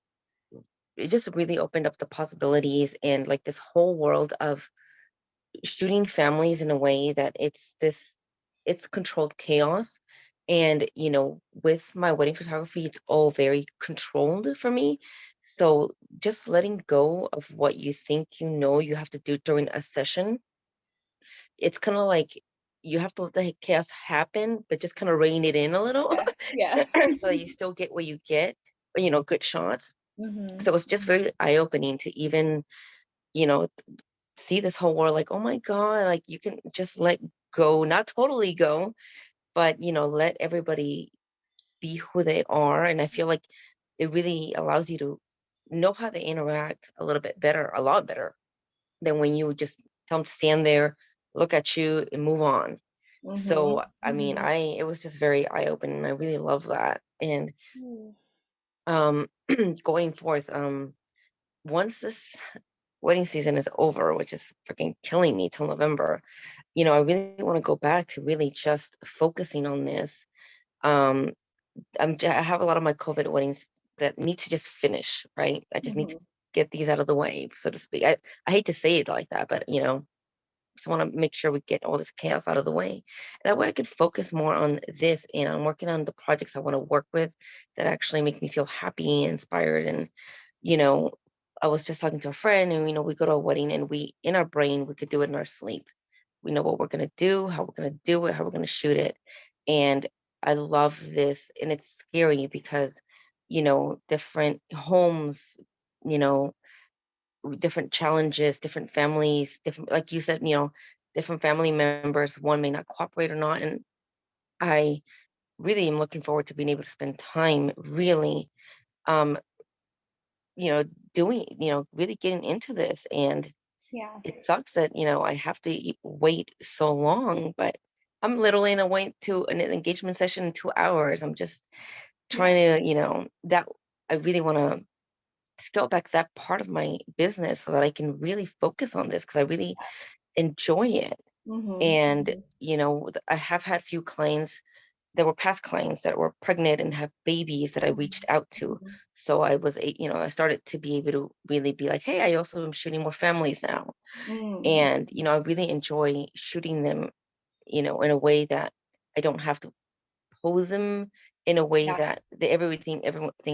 just really opened up the possibilities and like this whole world of shooting families in a way that it's controlled chaos. And, you know, with my wedding photography, it's all very controlled for me. So just letting go of what you think you know you have to do during a session, it's kind of like you have to let the chaos happen, but just kind of rein it in a little Yeah. so that you still get what you get, you know, good shots. Mm-hmm. So it's just very eye-opening to even, you know, see this whole world like, oh my God, like you can just let go, not totally go, but you know, let everybody be who they are. And I feel like it really allows you to know how they interact a little bit better, a lot better than when you just tell them to stand there, look at you, and move on. Mm-hmm. So, I mean, it was just very eye-opening. I really love that. And Mm-hmm. um, going forth, once this wedding season is over, which is freaking killing me till November, you know, I really want to go back to really just focusing on this. Um, I have a lot of my COVID weddings that need to just finish, right? I just need to get these out of the way, so to speak. I hate to say it like that, but you know, just want to make sure we get all this chaos out of the way. That way I could focus more on this and I'm working on the projects I want to work with that actually make me feel happy and inspired. And, you know, I was just talking to a friend and, you know, we go to a wedding and we, in our brain, we could do it in our sleep. We know what we're going to do, how we're going to do it, how we're going to shoot it. And I love this. And it's scary because, you know, different homes, you know, different challenges, different families, different, like you said, you know, different family members, one may not cooperate or not. And I really am looking forward to being able to spend time really, um, you know, doing, you know, really getting into this. And Yeah. it sucks that, you know, I have to wait so long, but I'm literally in a wait to an engagement session in 2 hours. I'm just Yeah. trying to, you know, that I really want to scale back that part of my business so that I can really focus on this because I really enjoy it. And, Mm-hmm. you know, I have had few clients that were past clients that were pregnant and have babies that I reached out to. So I was, you know, I started to be able to really be like, hey, I also am shooting more families now. Mm-hmm. And, you know, I really enjoy shooting them, you know, in a way that I don't have to pose them in a way Yeah. that everything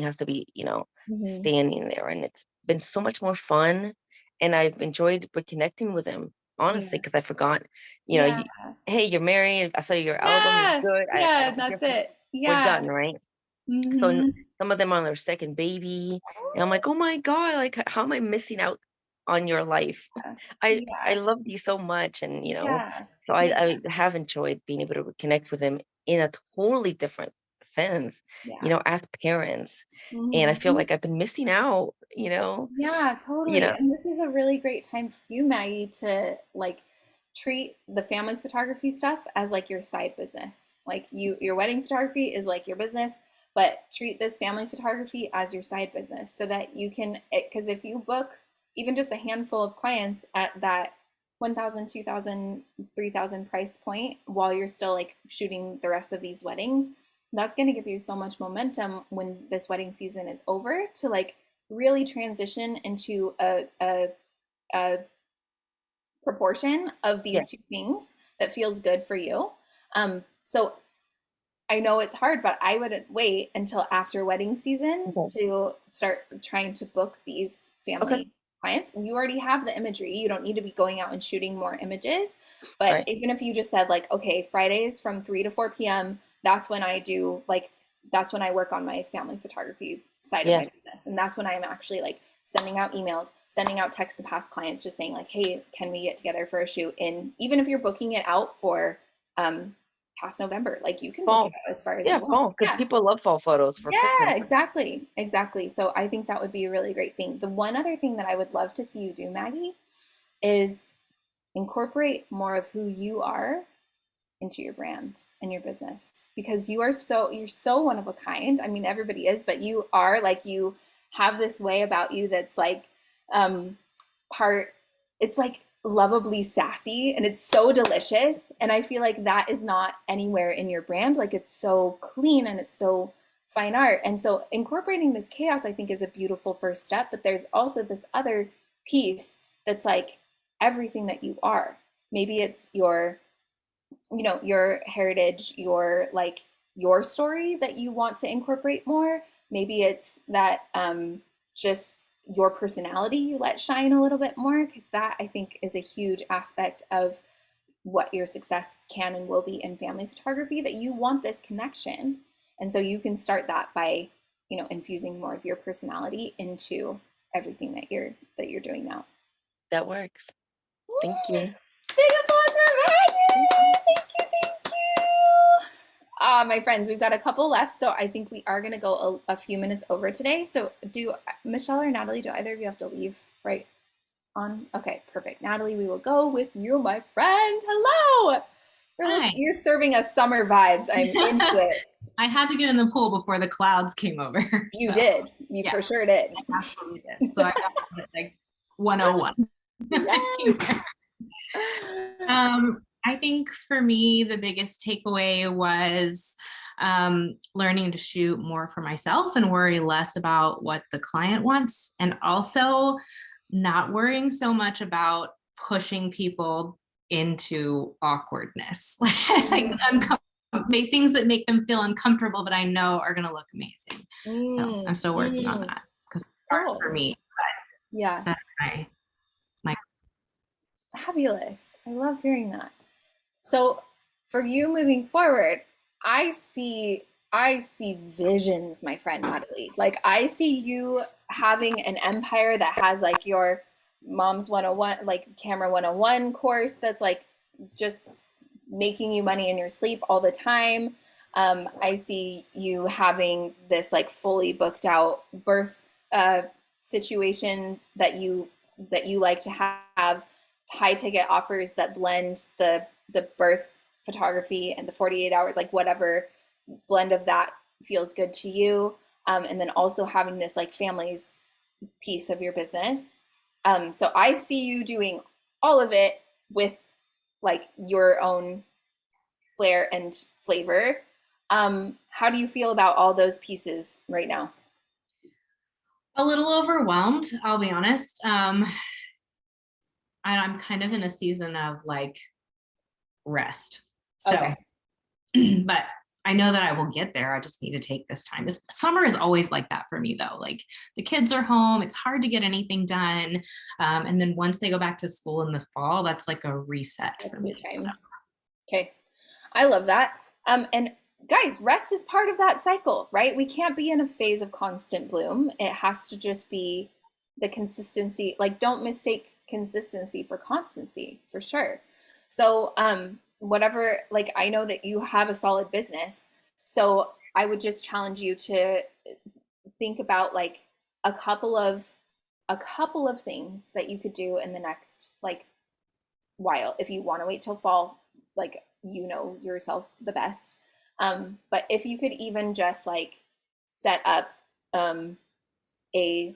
has to be, you know, Mm-hmm. standing there. And it's been so much more fun. And I've enjoyed reconnecting with them, honestly, Yeah. because I forgot, you know, Yeah. hey, you're married. I saw your album. You're Yeah. good. I Yeah. don't hear That's from, it. we're Yeah. done, right? So Mm-hmm. some of them are on their second baby. And I'm like, oh my God, like, how am I missing out on your life? I Yeah. love you so much. And, you know, Yeah. so Yeah. I have enjoyed being able to connect with them in a totally different sense, you Yeah. know, as parents. And I feel Mm-hmm. like I've been missing out, Yeah, you totally. know, And this is a really great time for you, Maggie, to like treat the family photography stuff as like your side business. Like your wedding photography is like your business, but treat this family photography as your side business so that you can, because if you book even just a handful of clients at that 1,000, 2,000, 3,000 price point while you're still like shooting the rest of these weddings, that's going to give you so much momentum when this wedding season is over to like really transition into a proportion of yeah, these two things that feels good for you. So I know it's hard, but I wouldn't wait until after wedding season okay, to start trying to book these okay, family clients. You already have the imagery. You don't need to be going out and shooting more images. But right, even if you just said like, okay, Fridays from 3 to 4 p.m., that's when I do like that's when I work on my family photography side of yeah, my business. And that's when I'm actually like sending out emails, sending out texts to past clients, just saying like, hey, can we get together for a shoot? And even if you're booking it out for um past November. Like you can book it fall, out as far as yeah, you want. fall, because Yeah. people love fall photos for Yeah, Christmas. exactly. Exactly. So I think that would be a really great thing. The one other thing that I would love to see you do, Maggie, is incorporate more of who you are into your brand and your business because you're so one of a kind. I mean, everybody is, but you are like you have this way about you that's like um part it's like lovably sassy and it's so delicious and I feel like that is not anywhere in your brand. Like it's so clean and it's so fine art. And so incorporating this chaos I think is a beautiful first step, but there's also this other piece that's like everything that you are. Maybe it's your heritage, your like your story that you want to incorporate more. Maybe it's that just your personality you let shine a little bit more, because that I think is a huge aspect of what your success can and will be in family photography, that you want this connection. And so you can start that by, infusing more of your personality into everything that you're doing now. That works. Thank you. Big applause for Megan! Thank you. My friends, we've got a couple left, so I think we are going to go a few minutes over today. So do Michelle or Natalie, do either of you have to leave right on? Okay, perfect. Natalie, we will go with you, my friend. Hello! Hi. You're serving us summer vibes. I'm into it. I had to get in the pool before the clouds came over. You so did. You yeah. for sure did. I absolutely did. So I got it at like 101. I think for me, the biggest takeaway was learning to shoot more for myself and worry less about what the client wants, and also not worrying so much about pushing people into awkwardness, like make things that make them feel uncomfortable, but I know are going to look amazing. So I'm still working on that, because it's hard for me. But yeah, that's my fabulous. I love hearing that. So for you moving forward, I see visions, my friend Natalie. Like I see you having an empire that has like your mom's 101, like camera 101 course that's like just making you money in your sleep all the time. I see you having this like fully booked out birth situation that you like to have high ticket offers that blend the birth photography and the 48 hours, like whatever blend of that feels good to you. And then also having this like families piece of your business. So I see you doing all of it with like your own flair and flavor. How do you feel about all those pieces right now? a little overwhelmed, I'll be honest. I'm kind of in a season of like rest. So, Okay. but I know that I will get there. I just need to take this time. Summer is always like that for me though. Like the kids are home, it's hard to get anything done. And then once they go back to school in the fall, that's like a reset for me. Time. So. Okay. I love that. And guys, rest is part of that cycle, right? We can't be in a phase of constant bloom. It has to just be the consistency. Like don't mistake consistency for constancy, for sure. So, whatever, like I know that you have a solid business, so I would just challenge you to think about like a couple of things that you could do in the next like while. If you want to wait till fall, like you know yourself the best, but if you could even just like set up a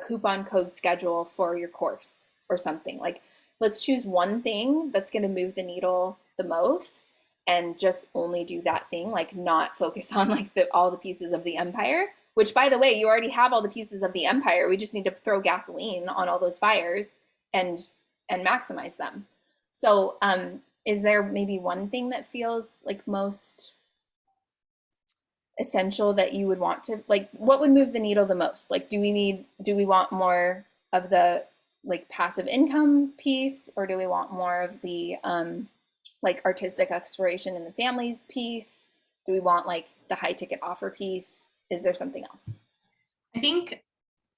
coupon code schedule for your course or something. Like let's choose one thing that's going to move the needle the most and just only do that thing, like not focus on like all the pieces of the empire, which by the way, you already have all the pieces of the empire. We just need to throw gasoline on all those fires and maximize them. So is there maybe one thing that feels like most essential that you would want to, like what would move the needle the most? Like do we want more of the like passive income piece, or do we want more of the like artistic exploration in the families piece? Do we want like the high ticket offer piece? Is there something else? I think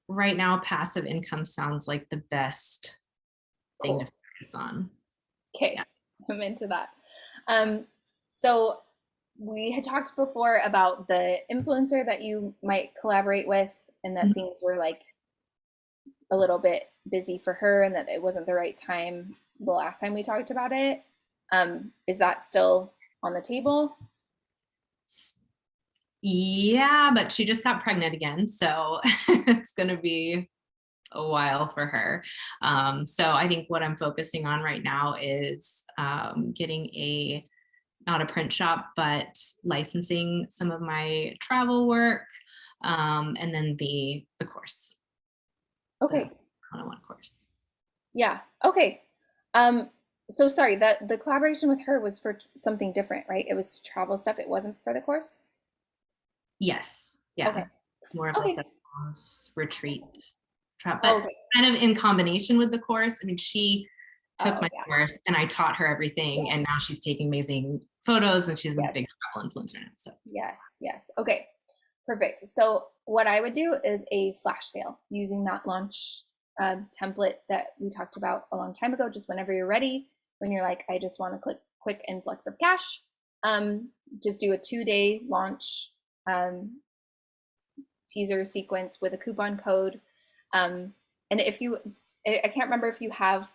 right now passive income sounds like the best thing to focus on. Okay, yeah. I'm into that. So we had talked before about the influencer that you might collaborate with, and that things were like a little bit busy for her and that it wasn't the right time the last time we talked about it. Is that still on the table? Yeah, but she just got pregnant again, so it's going to be a while for her. So I think what I'm focusing on right now is getting not a print shop, but licensing some of my travel work, and then the course. Okay. One-on-one course. Yeah. Okay. So sorry, the collaboration with her was for something different, right? It was travel stuff. It wasn't for the course? Yes. Yeah. Okay. More of Okay. like retreat trap, but Okay. kind of in combination with the course. I mean, she took Oh, my yeah. course and I taught her everything, and Yes. now she's taking amazing photos and she's a Yes. big travel influencer now. So Yes, yes. Okay, perfect. So what I would do is a flash sale using that launch template that we talked about a long time ago. Just whenever you're ready, when you're like, I just want a quick influx of cash, just do a 2-day launch teaser sequence with a coupon code. And if you, I can't remember if you have,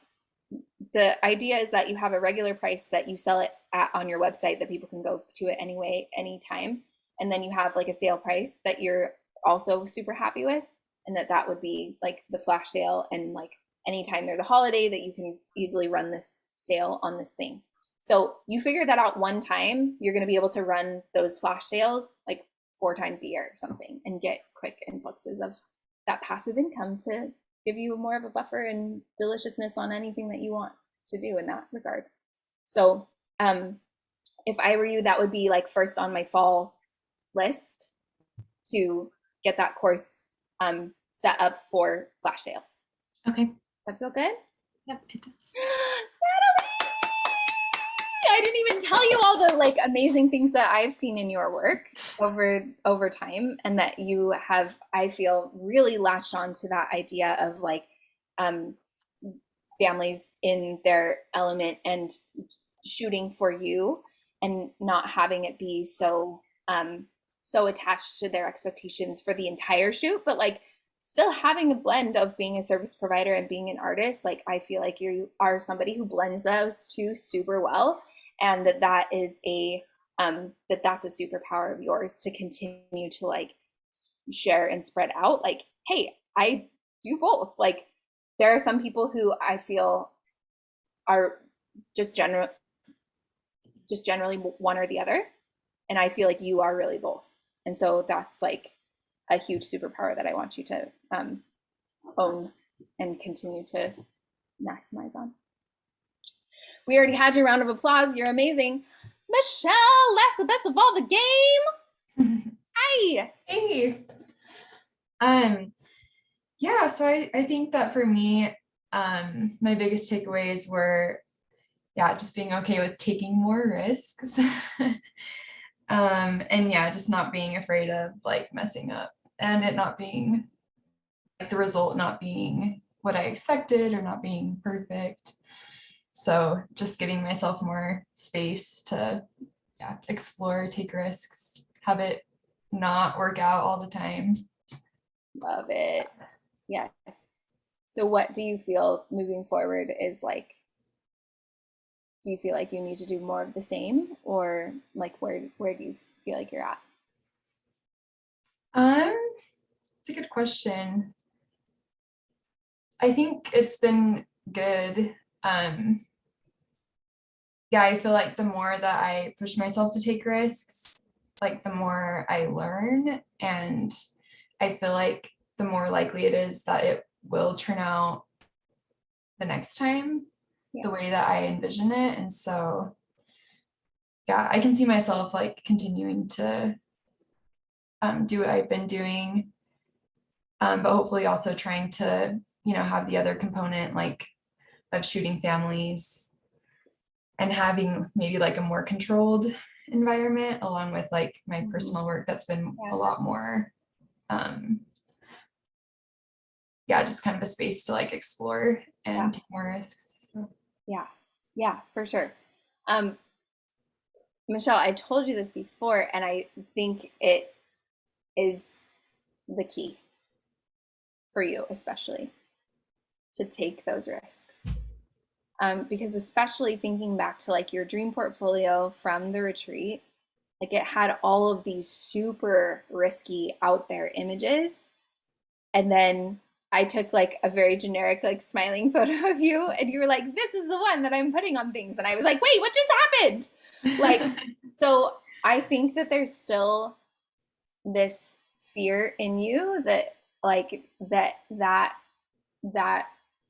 the idea is that you have a regular price that you sell it at on your website that people can go to it anyway, anytime. And then you have like a sale price that you're also super happy with. And that would be like the flash sale. And like anytime there's a holiday that you can easily run this sale on this thing. So you figure that out one time, you're going to be able to run those flash sales like 4 times a year or something and get quick influxes of that passive income to give you more of a buffer and deliciousness on anything that you want to do in that regard. So if I were you, that would be like first on my fall list to get that course set up for flash sales. okay. Does that feel good? Yep, it does. Natalie! I didn't even tell you all the like amazing things that I've seen in your work over time, and that you have, I feel, really latched on to that idea of like families in their element and shooting for you and not having it be so so attached to their expectations for the entire shoot, but like still having a blend of being a service provider and being an artist. Like I feel like you are somebody who blends those two super well, and that is a that's a superpower of yours to continue to like share and spread out. Like, hey, I do both. Like there are some people who I feel are just generally one or the other, and I feel like you are really both. And so that's like a huge superpower that I want you to own and continue to maximize on. We already had your round of applause. You're amazing. Michelle, that's the best of all the game. Hi. Hey. Yeah, so I think that for me, my biggest takeaways were, yeah, just being okay with taking more risks. And yeah, just not being afraid of like messing up and it not being like the result not being what I expected or not being perfect. So just giving myself more space to explore, take risks, have it not work out all the time. Love it. Yes. So what do you feel moving forward is like? Do you feel like you need to do more of the same, or like where do you feel like you're at? It's a good question. I think it's been good. Yeah, I feel like the more that I push myself to take risks, like the more I learn, and I feel like the more likely it is that it will turn out the next time the way that I envision it. And so, yeah, I can see myself like continuing to do what I've been doing, but hopefully also trying to, have the other component like of shooting families and having maybe like a more controlled environment along with like my personal work that's been a lot more, just kind of a space to like explore and take more risks. So. Yeah, for sure. Michelle, I told you this before, and I think it is the key for you, especially to take those risks. Because especially thinking back to like your dream portfolio from the retreat, like it had all of these super risky out there images. And then I took like a very generic, like smiling photo of you, and you were like, this is the one that I'm putting on things. And I was like, wait, what just happened? Like, so I think that there's still this fear in you that like that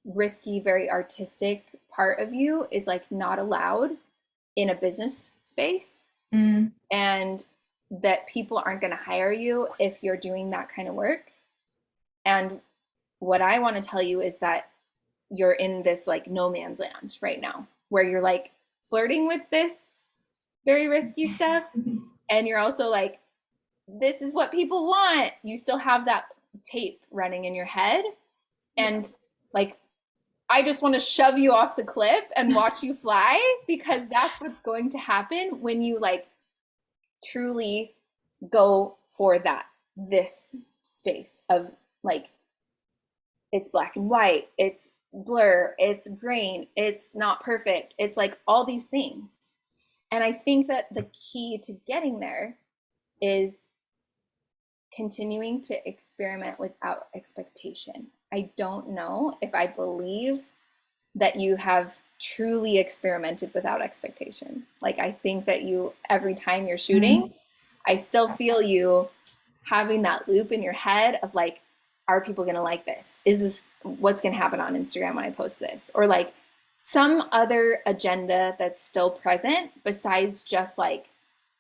risky, very artistic part of you is like not allowed in a business space. And that people aren't going to hire you if you're doing that kind of work. And what I want to tell you is that you're in this like no man's land right now, where you're like flirting with this very risky stuff. And you're also like, this is what people want. You still have that tape running in your head. And like, I just want to shove you off the cliff and watch you fly, because that's what's going to happen when you like truly go for this space of like, it's black and white, it's blur, it's grain, it's not perfect, it's like all these things. And I think that the key to getting there is continuing to experiment without expectation. I don't know if I believe that you have truly experimented without expectation. Like, I think that you, every time you're shooting, I still feel you having that loop in your head of like, are people going to like this? Is this what's going to happen on Instagram when I post this? Or like some other agenda that's still present besides just like,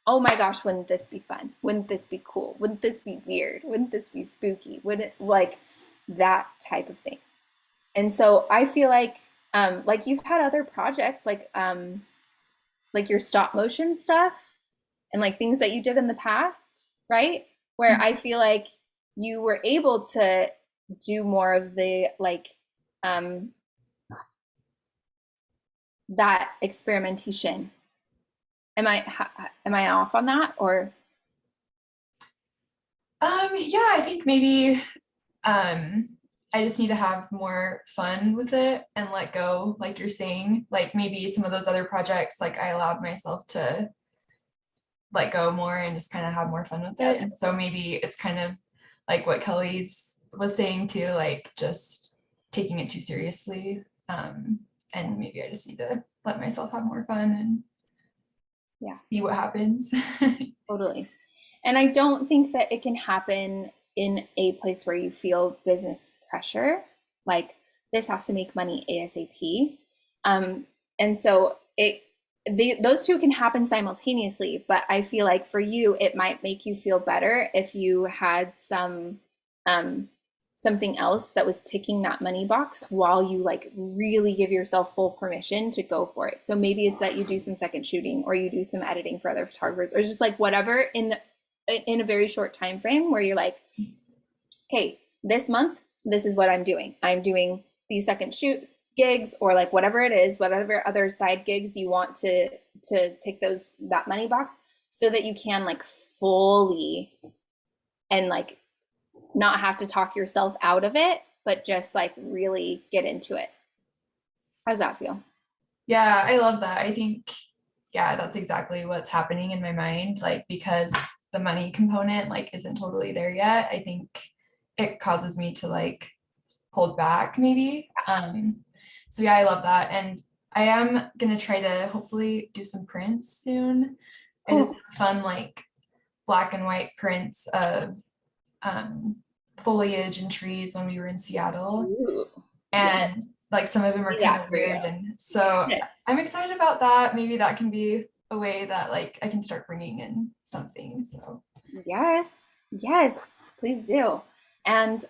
oh my gosh, wouldn't this be fun? Wouldn't this be cool? Wouldn't this be weird? Wouldn't this be spooky? Wouldn't, like that type of thing. And so I feel like you've had other projects like your stop motion stuff and like things that you did in the past, right? Where I feel like you were able to do more of the like that experimentation. Am I off on that, or? Yeah, I think maybe I just need to have more fun with it and let go, like you're saying. Like maybe some of those other projects, like I allowed myself to let go more and just kind of have more fun with it. And so maybe it's kind of like what Kelly's was saying too, like just taking it too seriously. And maybe I just need to let myself have more fun and see what happens. Totally. And I don't think that it can happen in a place where you feel business pressure, like this has to make money ASAP. And so those two can happen simultaneously, but I feel like for you, it might make you feel better if you had something else that was ticking that money box while you like really give yourself full permission to go for it. So maybe it's that you do some second shooting, or you do some editing for other photographers, or just like whatever in a very short time frame where you're like, okay, this month, this is what I'm doing. I'm doing these second shoot gigs, or like whatever it is, whatever other side gigs you want to take that money box, so that you can like fully and like not have to talk yourself out of it, but just like really get into it. How does that feel? Yeah, I love that. I think, yeah, that's exactly what's happening in my mind. Like, because the money component like isn't totally there yet, I think it causes me to like hold back maybe. So yeah, I love that. And I am gonna try to hopefully do some prints soon. And it's fun, like black and white prints of foliage and trees when we were in Seattle. Ooh, and like some of them are kind of weird. And so I'm excited about that. Maybe that can be a way that like I can start bringing in something. So yes, please do. And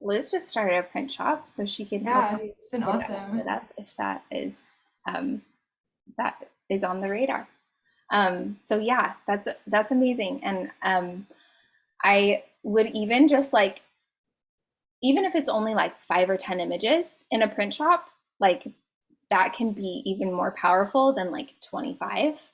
Liz just started a print shop, so she can help it's been awesome it up if that is on the radar. So yeah, that's amazing. And I would even just like, even if it's only like 5 or 10 images in a print shop, like that can be even more powerful than like 25.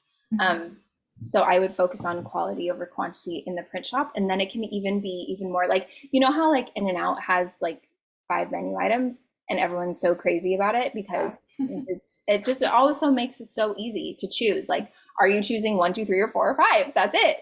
So I would focus on quality over quantity in the print shop. And then it can even be even more like, you know how like In-N-Out has like 5 menu items and everyone's so crazy about it because it just also makes it so easy to choose. Like, are you choosing 1, 2, 3, or 4 or 5? That's it.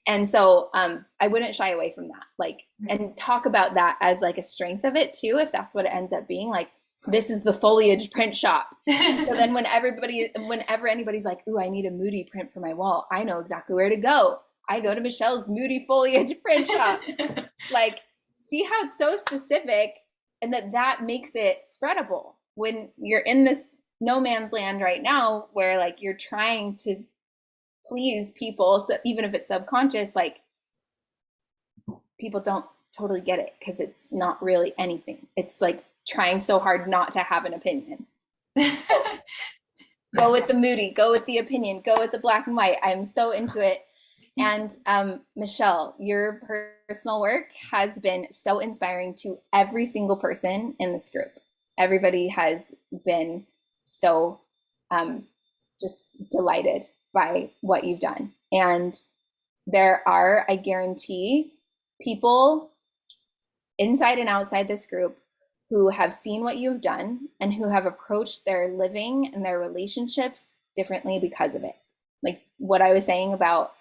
And so I wouldn't shy away from that, like, and talk about that as like a strength of it too, if that's what it ends up being. Like, this is the foliage print shop. So then whenever anybody's like, ooh, I need a moody print for my wall, I know exactly where to go. I go to Michelle's moody foliage print shop. Like, see how it's so specific, and that makes it spreadable when you're in this no man's land right now where like you're trying to please people. So even if it's subconscious, like people don't totally get it, because it's not really anything. It's like trying so hard not to have an opinion. Go with the moody, go with the opinion, go with the black and white. I'm so into it. And Michelle, your personal work has been so inspiring to every single person in this group. Everybody has been so just delighted by what you've done. And there are, I guarantee, people inside and outside this group who have seen what you've done and who have approached their living and their relationships differently because of it. Like what I was saying about,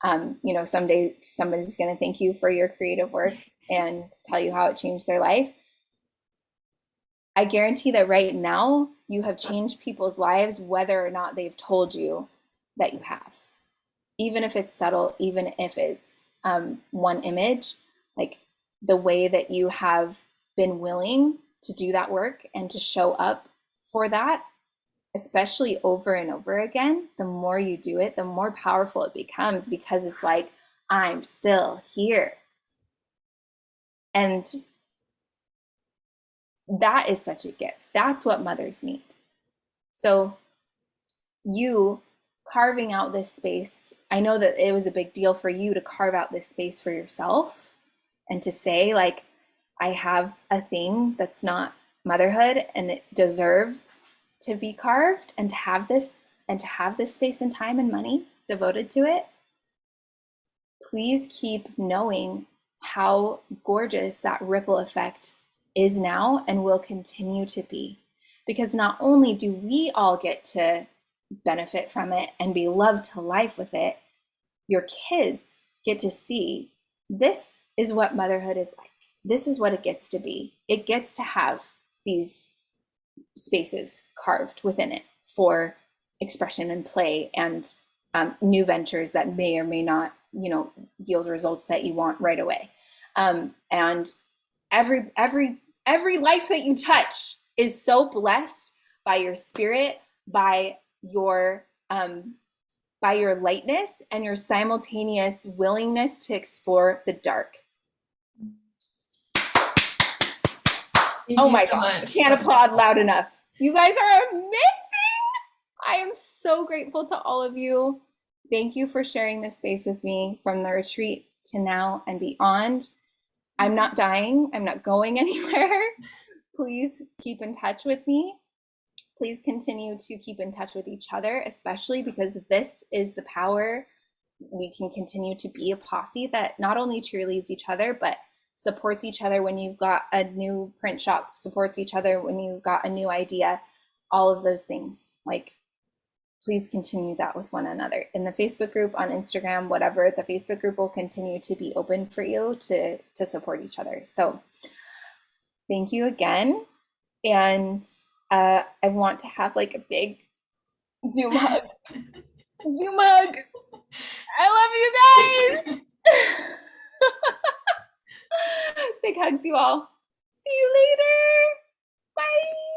you know, someday somebody's going to thank you for your creative work and tell you how it changed their life. I guarantee that right now you have changed people's lives, whether or not they've told you that you have. Even if it's subtle, even if it's one image, like the way that you have been willing to do that work and to show up for that, especially over and over again, the more you do it, the more powerful it becomes, because it's like, I'm still here. And that is such a gift. That's what mothers need. So you carving out this space, I know that it was a big deal for you to carve out this space for yourself and to say, like, I have a thing that's not motherhood and it deserves to be carved, and to have this space and time and money devoted to it. Please keep knowing how gorgeous that ripple effect is now and will continue to be, because not only do we all get to benefit from it and be loved to life with it, your kids get to see this is what motherhood is like. This is what it gets to be. It gets to have these spaces carved within it for expression and play and new ventures that may or may not, you know, yield results that you want right away. And every life that you touch is so blessed by your spirit, by your lightness and your simultaneous willingness to explore the dark. Oh my God, I can't applaud loud enough. You guys are amazing. I am so grateful to all of you. Thank you for sharing this space with me from the retreat to now and beyond. I'm not dying. I'm not going anywhere. Please keep in touch with me. Please continue to keep in touch with each other, especially because this is the power. We can continue to be a posse that not only cheerleads each other, but supports each other when you've got a new print shop, supports each other when you've got a new idea, all of those things. Like, please continue that with one another. In the Facebook group, on Instagram, whatever, the Facebook group will continue to be open for you to support each other. So thank you again. And I want to have like a big Zoom hug. Zoom hug. I love you guys. Big hugs, you all. See you later. Bye.